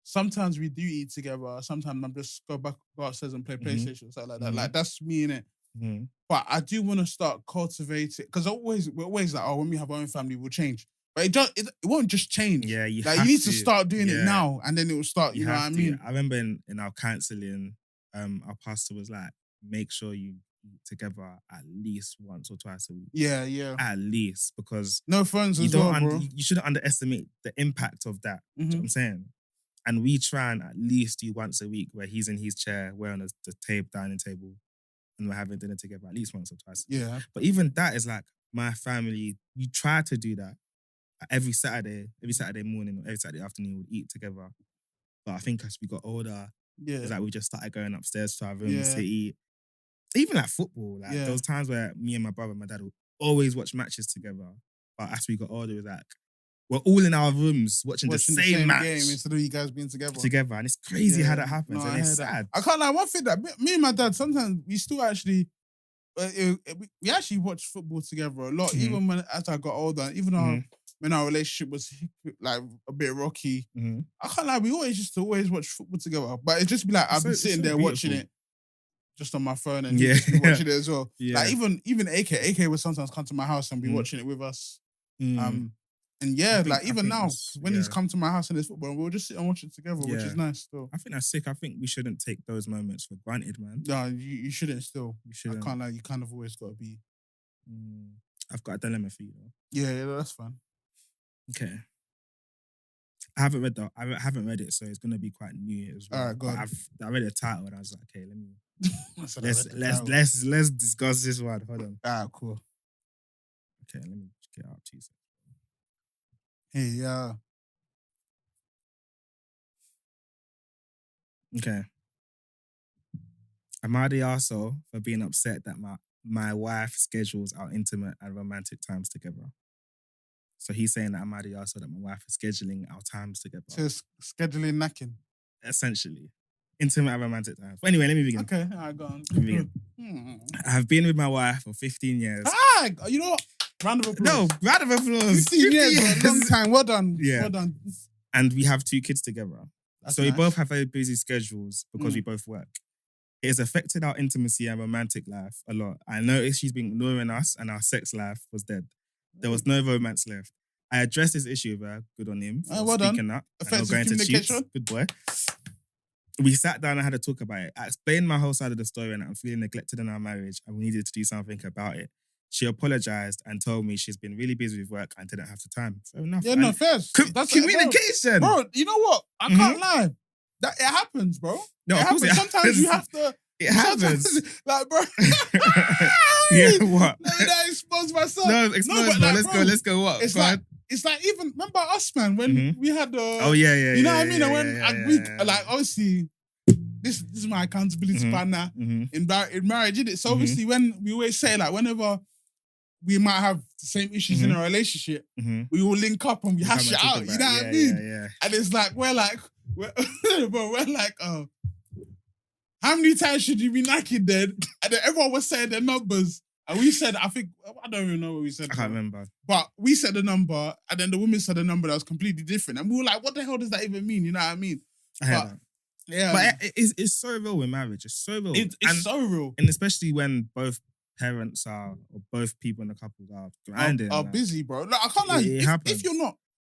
sometimes we do eat together. Sometimes I'm just go upstairs and play PlayStation, something like that. Like, that's me, innit? But I do want to start cultivating, because we're always like, when we have our own family, we'll change. But it won't just change. Yeah, you need to start doing it now, and then it will start. You know what I mean? I remember in our counselling, our pastor was like, make sure you eat together at least once or twice a week. Yeah. At least, because no phones as well, bro. You shouldn't underestimate the impact of that. You know what I'm saying? And we try and at least do once a week where he's in his chair, we're on the dining table, and we're having dinner together at least once or twice. Yeah. But even that is like, my family, we try to do that. Every Saturday morning or every Saturday afternoon, we'd eat together. But I think as we got older, it's like we just started going upstairs to our rooms to eat. Even like football, like there was times where me and my brother and my dad would always watch matches together. But as we got older, it was like, we're all in our rooms watching the same match game instead of you guys being together. And it's crazy how that happens, and it's sad. I can't lie. One thing that me and my dad, sometimes we still actually, we actually watch football together a lot. Even as I got older, even though when our relationship was like a bit rocky, I can't lie. We used to watch football together, but it just be like I'd be sitting there watching it just on my phone, and he'd just be watching it as well. Like even AK would sometimes come to my house and be watching it with us. And like even now, when he's come to my house and there's football, we'll just sit and watch it together, which is nice still. I think that's sick. I think we shouldn't take those moments for granted, man. No, you shouldn't still. You shouldn't. I can't lie, you kind of always got to be. I've got a dilemma for you, though. Yeah, that's fine. Okay. I haven't read it, so it's gonna be quite new as well. All right, go on. I read the title and I was like, okay, let me let's discuss this one. Hold on. Cool. Okay, let me get out to you. Hey, Okay. Am I the arsehole for being upset that my wife schedules our intimate and romantic times together? So he's saying that am I the arsehole that my wife is scheduling our times together? So scheduling knacking? Essentially. Intimate and romantic times. But anyway, let me begin. Okay, all right, go on. Let me begin. I have been with my wife for 15 years. You know what? Round of applause. No, round of applause. 15 years. A long time. Well done. Yeah. Well done. And we have 2 kids together. That's so nice. we both have very busy schedules because we both work. It has affected our intimacy and romantic life a lot. I noticed she's been ignoring us and our sex life was dead. There was no romance left. I addressed this issue with her. Good on him for speaking up. Effective communication. Good boy. We sat down and had a talk about it. I explained my whole side of the story and I'm feeling neglected in our marriage and we needed to do something about it. She apologized and told me she's been really busy with work and didn't have the time. Fair enough. Yeah, no, fair. That's communication. Bro, you know what? I can't lie. It happens, bro. No, it happens. Sometimes you have to... It happens. Like, bro. Yeah, what? Let me not expose myself. No, expose, bro. Let's go. What? It's like even, remember us, man, when we had the... Oh, yeah. You know what I mean? And when like, obviously... This is my accountability partner in marriage, isn't it? So obviously when we always say, like, whenever we might have the same issues in a relationship, we all link up and we hash it out. You know what I mean? Yeah. And it's like, we're like, how many times should you be naked then? And then everyone was saying their numbers. And we said, I don't even know what we said. I can't remember. But we said the number and then the woman said a number that was completely different. And we were like, what the hell does that even mean? You know what I mean? I heard that. Yeah, but it's so real in marriage. It's so real. It's so real, and especially when both parents or both people in the couple are grinding, are busy, bro. Like, I can't lie.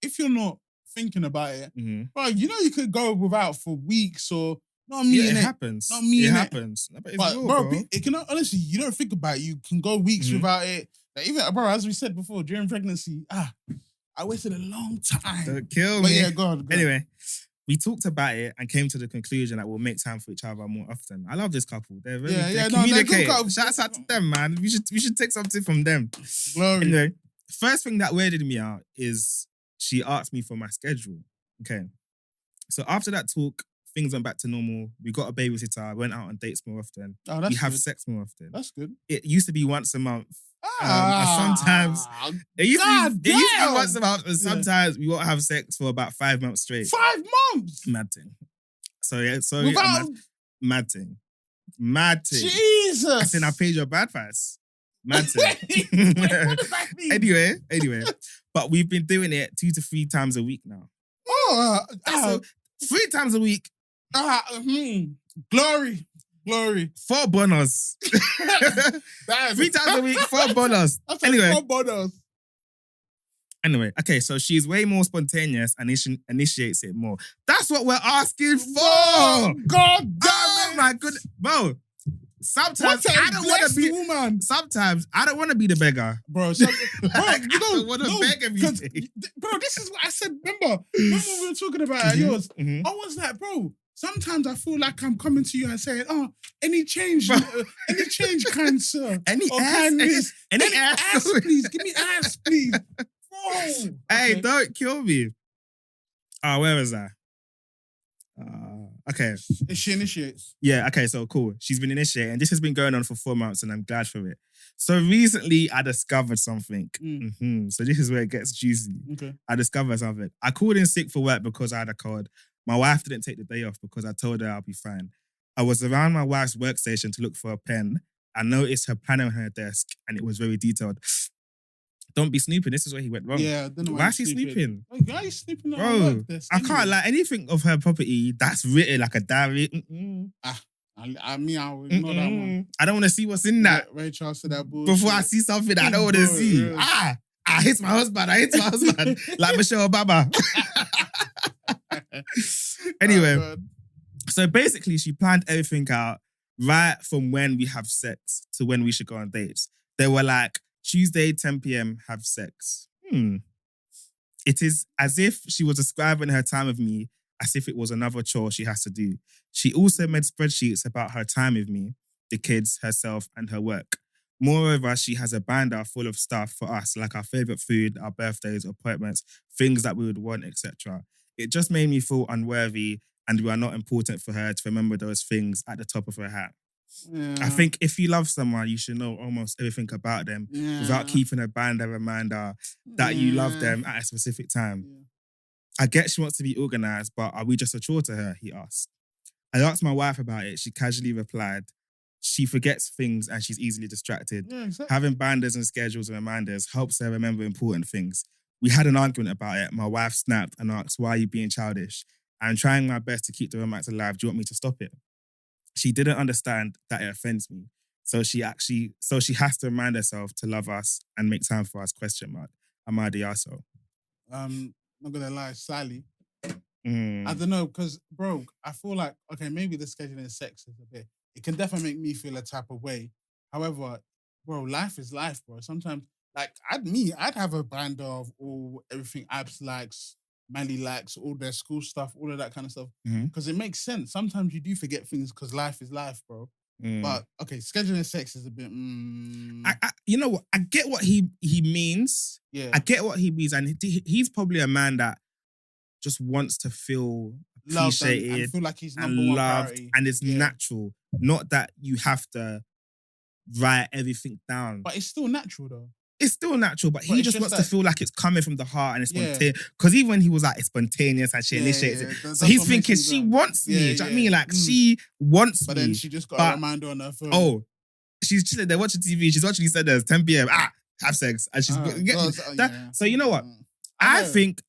If you're not thinking about it, bro, you know you could go without for weeks or not me. It happens. Not me. It happens. But real, bro, it can honestly. You don't think about it. You can go weeks without it. Like, even, bro, as we said before, during pregnancy, I waited a long time. Don't kill me. But yeah, go on. Anyway. We talked about it and came to the conclusion that we'll make time for each other more often. I love this couple. They're very communicative. Shouts out to them, man. We should take something from them. Glory. Anyway, first thing that weirded me out is she asked me for my schedule. Okay. So after that talk, things went back to normal. We got a babysitter, went out on dates more often. Oh, that's we have good. Sex more often. That's good. It used to be once a month. Sometimes it used to be once a month, and sometimes we won't have sex for about 5 months straight. 5 months, mad thing. So yeah, sorry. Mad thing. Jesus! I said I paid your bad price. Mad thing. What does that mean? Anyway. But we've been doing it 2 to 3 times a week now. Oh, 3 times a week. Glory. 4 bonus. 3 times a week, 4 bonus. Anyway. 4 bonus. Anyway, okay, so she's way more spontaneous and initiates it more. That's what we're asking for. Oh, God damn it. My goodness. Bro, sometimes I don't want to be woman. Sometimes I don't want to be the beggar. Bro, I don't want to beg everything. Bro, this is what I said. Remember when we were talking about yours? I was like, bro, sometimes I feel like I'm coming to you and saying, oh, any change, kind sir. Any kindness. Any ass, please. Give me ass, please. Hey, okay. Don't kill me. Where was I? Okay. She initiates. Yeah, okay, so cool. She's been initiating. This has been going on for 4 months and I'm glad for it. So recently I discovered something. So this is where it gets juicy. Okay. I discovered something. I called in sick for work because I had a cold. My wife didn't take the day off because I told her I'll be fine. I was around my wife's workstation to look for a pen. I noticed her plan on her desk and it was very detailed. Don't be snooping. This is where he went wrong. Yeah, I don't know why is he snooping? Why are you snooping on Bro, I can't like anything of her property that's written like a diary. I mean, I would ignore that one. I don't want to see what's in that. Ray Charles said that bullshit. Before I see something that I don't want to see. Yeah. I hate my husband. Like Michelle Obama. Anyway, so basically she planned everything out right from when we have sex to when we should go on dates. They were like, Tuesday, 10 p.m, have sex. It is as if she was describing her time with me as if it was another chore she has to do. She also made spreadsheets about her time with me, the kids, herself, and her work. Moreover, she has a binder full of stuff for us, like our favorite food, our birthdays, appointments, things that we would want, etc. It just made me feel unworthy and we are not important for her to remember those things at the top of her hat. Yeah. I think if you love someone, you should know almost everything about them without keeping a binder reminder that you love them at a specific time. Yeah. I get she wants to be organised, but are we just a chore to her? He asked. I asked my wife about it. She casually replied, she forgets things and she's easily distracted. Yeah, exactly. Having binders and schedules and reminders helps her remember important things. We had an argument about it. My wife snapped and asked, why are you being childish? I'm trying my best to keep the romance alive. Do you want me to stop it? She didn't understand that it offends me. So she has to remind herself to love us and make time for us, ? Am I the asshole? Not gonna lie, Sally. I don't know, because, bro, I feel like, okay, maybe the scheduling sex is a bit, it can definitely make me feel a type of way. However, bro, life is life, bro. Sometimes, like, I'd have a binder of everything Abs likes, Mally likes, all their school stuff, all of that kind of stuff. Because it makes sense. Sometimes you do forget things because life is life, bro. But, okay, scheduling sex is a bit... you know what? I get what he means. Yeah. I get what he means. And he's probably a man that just wants to feel appreciated and feel like he's number one loved. Priority. And it's natural. Not that you have to write everything down. But it's still natural, though. It's still natural, but he just wants to feel like it's coming from the heart and it's spontaneous. Because even when he was like, it's spontaneous and she initiates it. So he's thinking, she wants me. Do you know what I mean? Like, she wants me. But then she just got a reminder on her phone. Oh, she's chilling there watching TV. She's watching EastEnders, 10 p.m. Have sex. And she's... So you know what? I think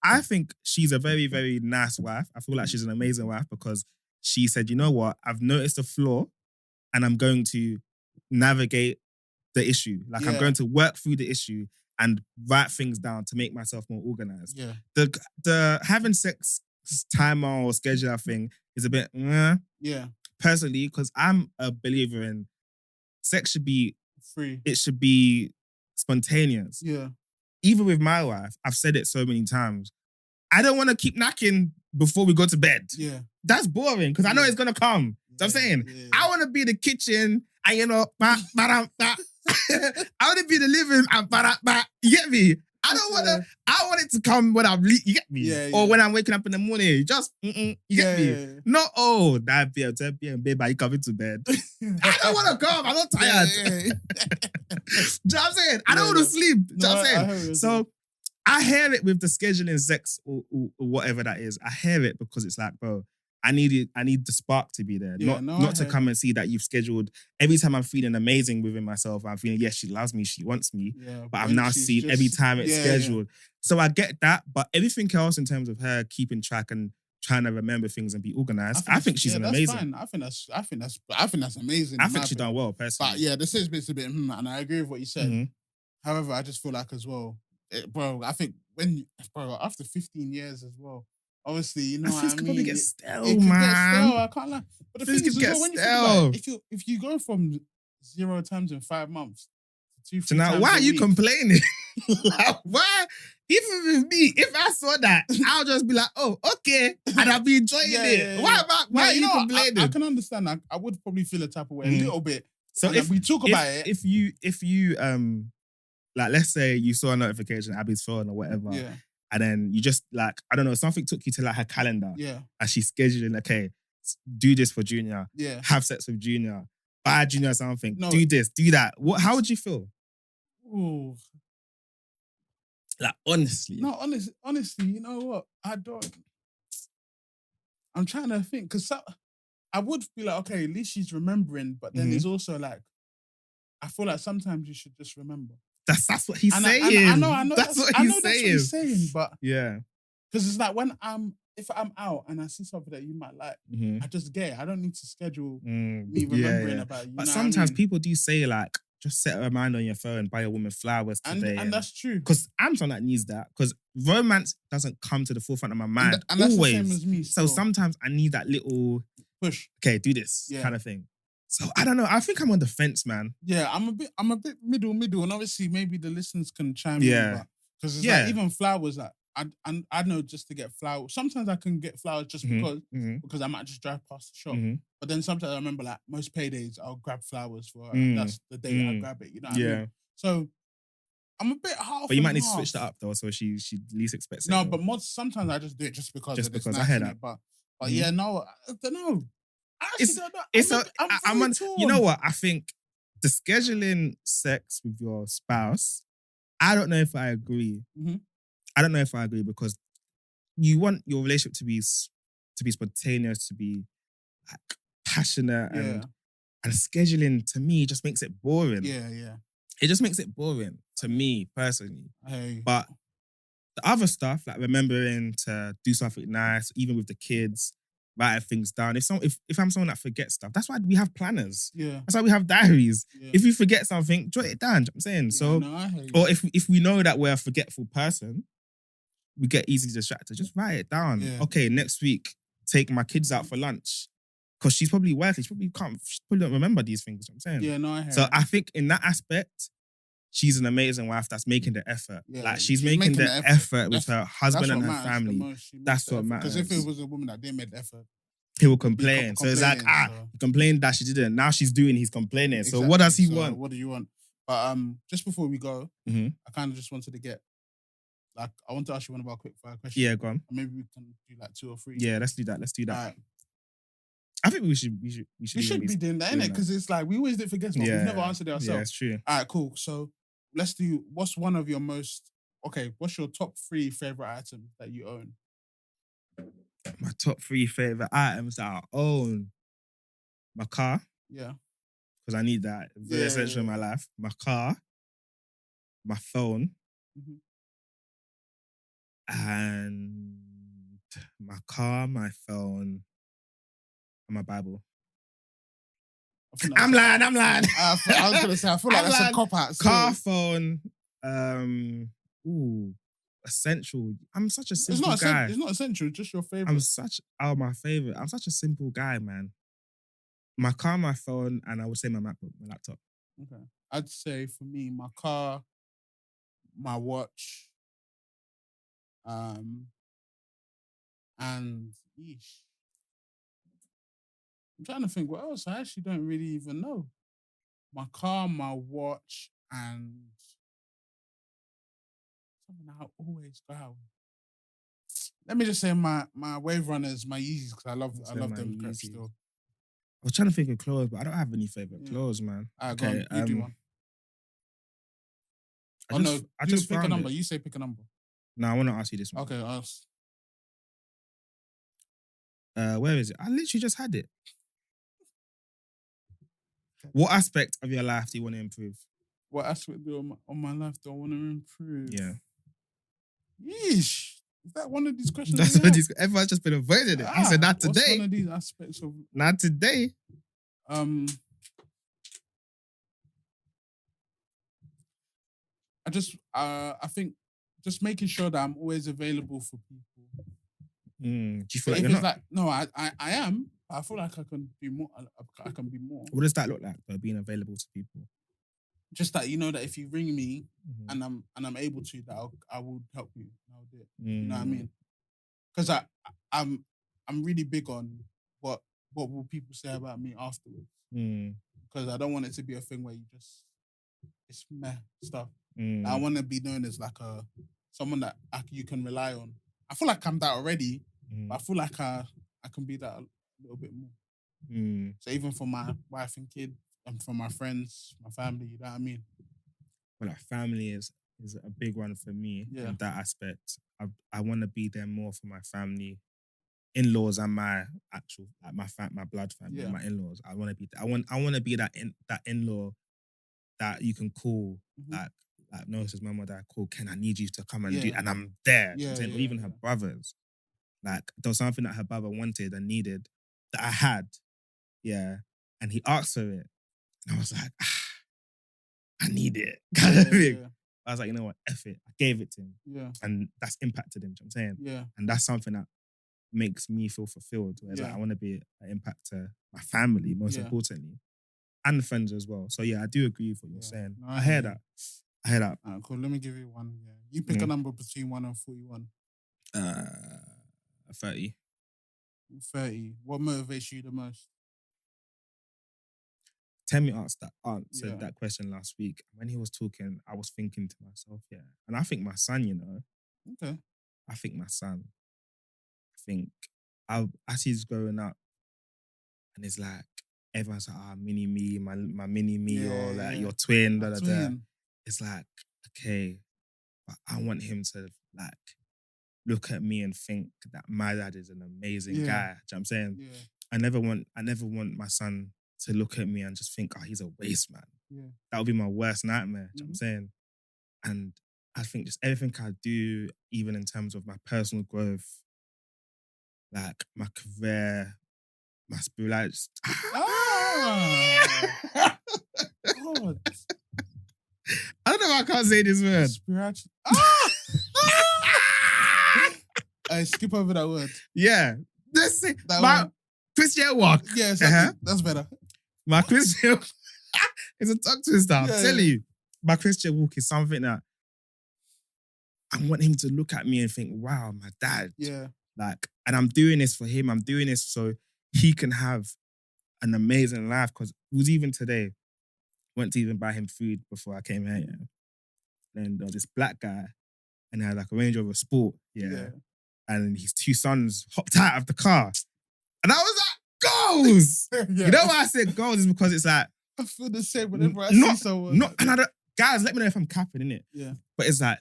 she's a very, very nice wife. I feel like she's an amazing wife because she said, you know what? I've noticed a flaw and I'm going to navigate the issue. Like I'm going to work through the issue and write things down to make myself more organized. Yeah. The having sex timer or scheduler thing is a bit personally, because I'm a believer in sex should be free. It should be spontaneous. Yeah. Even with my wife, I've said it so many times. I don't want to keep knacking before we go to bed. Yeah. That's boring because I know it's gonna come. So I'm saying I want to be in the kitchen and I want to be in the living and you get me? I want it to come when I'm you get me? Yeah, or when I'm waking up in the morning. Just you get me? Yeah. Not 9 p.m, 10 p.m, babe, are you coming to bed? I don't want to come. I'm not tired. Do you know what I'm saying? I don't want to sleep. Do you know what I'm saying? So I hear it with the scheduling sex or whatever that is. I hear it because it's like, bro, I need the spark to be there. Not to come and see that you've scheduled. Every time I'm feeling amazing within myself, I'm feeling, yes, she loves me, she wants me. Yeah, but I'm now seeing every time it's scheduled. So I get that, but everything else in terms of her keeping track and trying to remember things and be organized, I think she's amazing. Fine. I think that's amazing. I think she's done well, personally. But yeah, this is a bit, and I agree with what you said. Mm-hmm. However, I just feel like as well, bro, I think after 15 years as well, obviously, you know what I mean? Could probably get stale, man. I can't lie. But the thing is, as well, when you think about it, if you go from 0 times in 5 months to 2-3 times why a are you week, complaining? Like, why? Even with me, if I saw that, I'll just be like, oh, okay. And I'll be enjoying it. Why are you complaining? I can understand. I would probably feel a type of way a little bit. So if we talk about it. If you like, let's say you saw a notification, Abby's phone or whatever. Yeah. And then you just like, I don't know, something took you to like her calendar. Yeah. And she's scheduling, okay, do this for Junior. Yeah. Have sex with Junior. Buy Junior something. No. Do this, do that. How would you feel? Ooh. Like, honestly. No, honestly, you know what? I'm trying to think, because I would be like, okay, at least she's remembering, but then there's also like, I feel like sometimes you should just remember. That's what he's saying. I know that's what he's saying, but yeah. Because it's like if I'm out and I see something that you might like, I just get it. I don't need to schedule me remembering about you. But sometimes people do say like, just set a reminder on your phone, buy a woman flowers today. And that's true. Because I'm someone that needs that. Because romance doesn't come to the forefront of my mind and that's always. The same as me. So sometimes I need that little push. Okay, do this kind of thing. So I don't know. I think I'm on the fence, man. Yeah, I'm a bit middle, and obviously maybe the listeners can chime in. Because it's like even flowers, like I know just to get flowers. Sometimes I can get flowers just because I might just drive past the shop. But then sometimes I remember like most paydays I'll grab flowers for her. That's the day I grab it. You know what I mean? So I'm a bit half. But you might need to switch that up though, so she least expects it. No, but sometimes I just do it just because nice, I hear that. But yeah, no, I don't know. You know what? I think the scheduling sex with your spouse, I don't know if I agree. I don't know if I agree because you want your relationship to be spontaneous, to be like passionate, and scheduling to me just makes it boring. Yeah. It just makes it boring to me personally. Hey. But the other stuff, like remembering to do something nice, even with the kids, writing things down. If I'm someone that forgets stuff, that's why we have planners. Yeah. That's why we have diaries. Yeah. If you forget something, jot it down. You know what I'm saying? Or if we know that we're a forgetful person, we get easily distracted. Just write it down. Yeah. Okay, next week, take my kids out for lunch. Because she's probably working. She probably don't remember these things. You know what I'm saying? Yeah, no, I hear So I think in that aspect, she's an amazing wife that's making the effort. Yeah, like she's making the effort with her husband and her family. That's what matters. Because if it was a woman that didn't make the effort, he will complain. So it's like, he complained that she didn't. Now she's doing, he's complaining. Exactly. So what does he want? What do you want? But just before we go, I kind of just wanted to get, like, I want to ask you one of our quick fire questions. Yeah, go on. Maybe we can do like 2 or 3. Yeah, let's do that. Right. I think we should be doing that, innit? Because it's like we always did forget stuff. We've never answered it ourselves. Yeah, it's true. All right, cool. So let's do. What's your top 3 favorite items that you own? My top 3 favorite items that I own: my car. Yeah. Because I need that. Very essential in my life. My car, my phone, and my car, my phone, and my Bible. I'm lying. I was gonna say, I feel like that's a cop out. Car, phone, essential. I'm such a simple guy. It's not essential, just your favorite. My favorite. I'm such a simple guy, man. My car, my phone, and I would say my MacBook, my laptop. Okay. I'd say for me, my car, my watch, and yeesh. I'm trying to think what else. I actually don't really even know. My car, my watch, and something I always go out with. Let me just say my Wave Runners, my Yeezys, because I love them crepes still. I was trying to think of clothes, but I don't have any favorite clothes, man. Okay, you do one. I just pick a number. You say pick a number. No, I want to ask you this one. Okay, ask. Where is it? I literally just had it. What aspect of your life do you want to improve? What aspect of my life do I want to improve? Yeah. Yeesh. Is that one of these questions? That's what everyone's just been avoiding it. I said not today. What's one of these aspects of... Not today. I think just making sure that I'm always available for people. Do you feel like you're not? Like, no, I am. I feel like I can be more. I can be more. What does that look like? Being available to people. Just that that if you ring me and I'm able to, that I will help you. I'll do it. You know what I mean? Because I'm really big on what will people say about me afterwards. Because I don't want it to be a thing where it's meh stuff. I want to be known as like someone that you can rely on. I feel like I'm that already, but I feel like I can be that a little bit more. So even for my wife and kid, and for my friends, my family, you know what I mean? Well, like family is a big one for me in that aspect. I want to be there more for my family, in-laws, and my actual my blood family, my in-laws. I want to be. I want to be that in-law that you can call like Noah's mum or dad call. Ken, I need you to come and do, and I'm there. Or even her brothers. Like there was something that her brother wanted and needed that I had, and he asked for it. And I was like, I need it. Kind of thing. I was like, you know what? F it. I gave it to him. Yeah. And that's impacted him. You know what I'm saying? Yeah. And that's something that makes me feel fulfilled. Whereas like, I want to be an impact to my family, most importantly. And friends as well. So I do agree with what you're saying. No, I hear that. Alright, cool. Let me give you one. Yeah. You pick a number between 1 and 41. 30. 30. What motivates you the most? Temi answered that question last week. When he was talking, I was thinking to myself, and I think my son, Okay. I think my son. I think as he's growing up, and it's like everyone's like, mini me, my mini me, or like your twin, twin. It's like, okay, but I want him to like look at me and think that my dad is an amazing guy. Do you know what I'm saying? Yeah. I never want my son to look at me and just think, he's a waste man. Yeah. That would be my worst nightmare. Do you know what I'm saying? And I think just everything I do, even in terms of my personal growth, like my career, my spirit, like just... God. I don't know if I can't say this word. Spiritual. I skip over that word. Yeah. Let's say my Christian walk. Yeah, exactly. That's better. My Christian it's a tongue twister. I'm telling you. My Christian walk is something that I want him to look at me and think, wow, my dad. Yeah. Like, and I'm doing this for him. I'm doing this so he can have an amazing life. Because it was even today, went to even buy him food before I came here. Yeah. Then there was this black guy and he had like a Range Rover Sport. Yeah. And his 2 sons hopped out of the car. And I was like, goals! You know why I said goals is because it's like... I feel the same whenever I see someone. Guys, let me know if I'm capping, innit? Yeah. But it's like,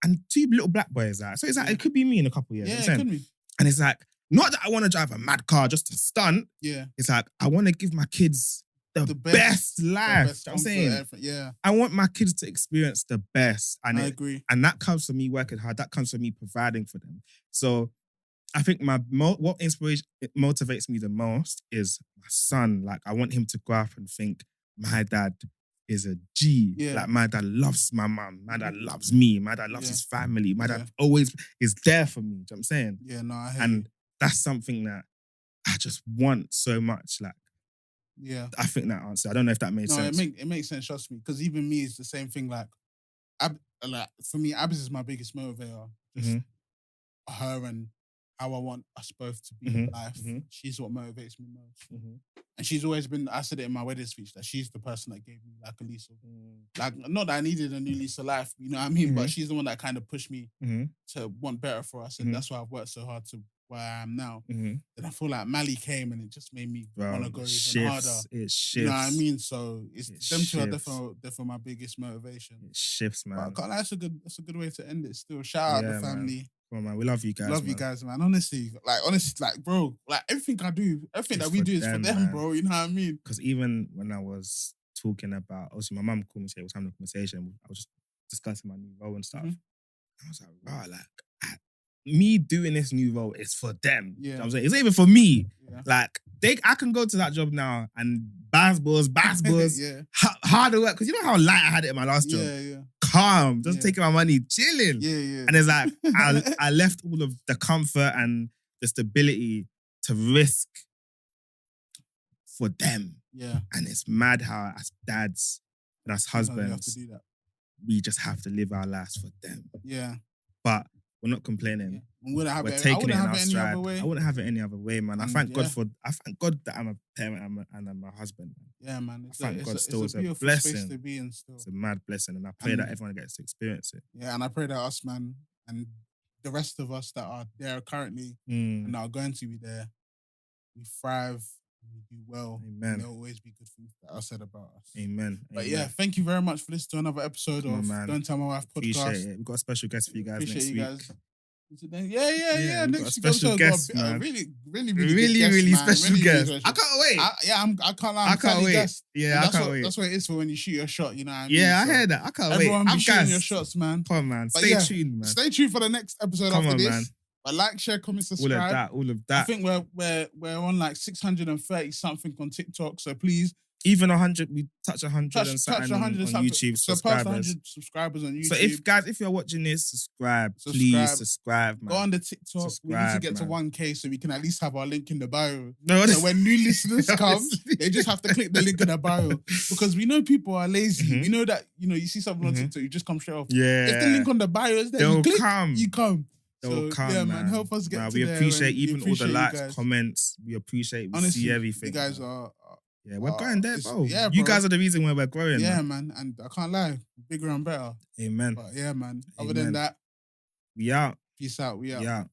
and 2 little black boys, like, so it's like, it could be me in a couple of years. Yeah, it could be. And it's like, not that I want to drive a mad car just to stunt. Yeah. It's like, I want to give my kids the best life. The best I'm saying. Yeah. I want my kids to experience the best. And I agree. And that comes from me working hard. That comes from me providing for them. So I think what motivates me the most is my son. Like, I want him to grow up and think, my dad is a G. Yeah. Like, my dad loves my mum. My dad loves me. My dad loves his family. My dad always is there for me. Do you know what I'm saying? Yeah, no, I hear And you. that's something that I just want so much. Like, I think that answer. I don't know if that made sense. No, it makes sense, trust me. Because even me is the same thing. Like, for me, Abs is my biggest motivator. Just her and how I want us both to be in life. She's what motivates me most. And she's always been, I said it in my wedding speech, that she's the person that gave me like a lease of, like, not that I needed a new lease of life, you know what I mean? But she's the one that kind of pushed me to want better for us. And that's why I've worked so hard to where I am now. And I feel like Mally came and it just made me want to go even harder. It shifts. You know what I mean? So them two are definitely my biggest motivation. It shifts, man. But I can't lie, that's a good way to end it still. Shout out the family. Come on, man. We love you guys. You guys, man. Honestly, bro, like everything I do, everything that we do is for them, man. Bro. You know what I mean? Because even when I was talking about, obviously, my mum called me, said, I was having a conversation. I was just discussing my new role and stuff. I was like, wow, like, me doing this new role is for them. Yeah. You know what I'm saying? It's not even for me. Yeah. Like, I can go to that job now and bass yeah. harder work. Because you know how light I had it in my last job? Yeah. Calm, just taking my money, chilling. Yeah. And it's like, I left all of the comfort and the stability to risk for them. Yeah. And it's mad how as dads and as husbands, have to do that. We just have to live our lives for them. Yeah. But we're not complaining. Yeah. We're taking it in our stride. I wouldn't have it any other way, man. I thank God that I'm a parent and I'm a husband. Man. Yeah, man. I thank God still. It's a beautiful blessing. Space to be in still. It's a mad blessing, and I pray that everyone gets to experience it. Yeah, and I pray that us, man, and the rest of us that are there currently and that are going to be there, we thrive. We do well. Amen. There'll always be good things that are said about us. Amen. But yeah, thank you very much for listening to another episode of Don't Tell My Wife podcast. Appreciate it. We've got a special guest for you guys next week. Yeah. Next week, special guest, man. Really special guest. I can't wait. I can't lie. I can't wait. I can't wait. That's what it is for when you shoot your shot. You know what I mean? Yeah, I heard that. I can't wait. Everyone be shooting your shots, man. Come on, man. Stay tuned, man. Stay tuned for the next episode after this. Man. But like, share, comment, subscribe. All of that. I think we're on like 630 something on TikTok. So please, even 100, we touch 100 and something on YouTube. Surpass 100 subscribers on YouTube. So if you're watching this, subscribe. Please subscribe, man. Go on the TikTok. We need to get to 1K so we can at least have our link in the bio. No, so when new listeners come, they just have to click the link in the bio because we know people are lazy. We know that you see something on TikTok, you just come straight off. Yeah. If the link on the bio is there, you click, you come. They'll come, yeah, man. Help us get to we there. Appreciate even all the likes, comments. We appreciate. We see everything. You guys are. Yeah, we're going there, bro. Yeah, you guys are the reason why we're growing. Yeah, man. And I can't lie, bigger and better. Amen. But yeah, man. Other than that, we out. Peace out. We out. Yeah.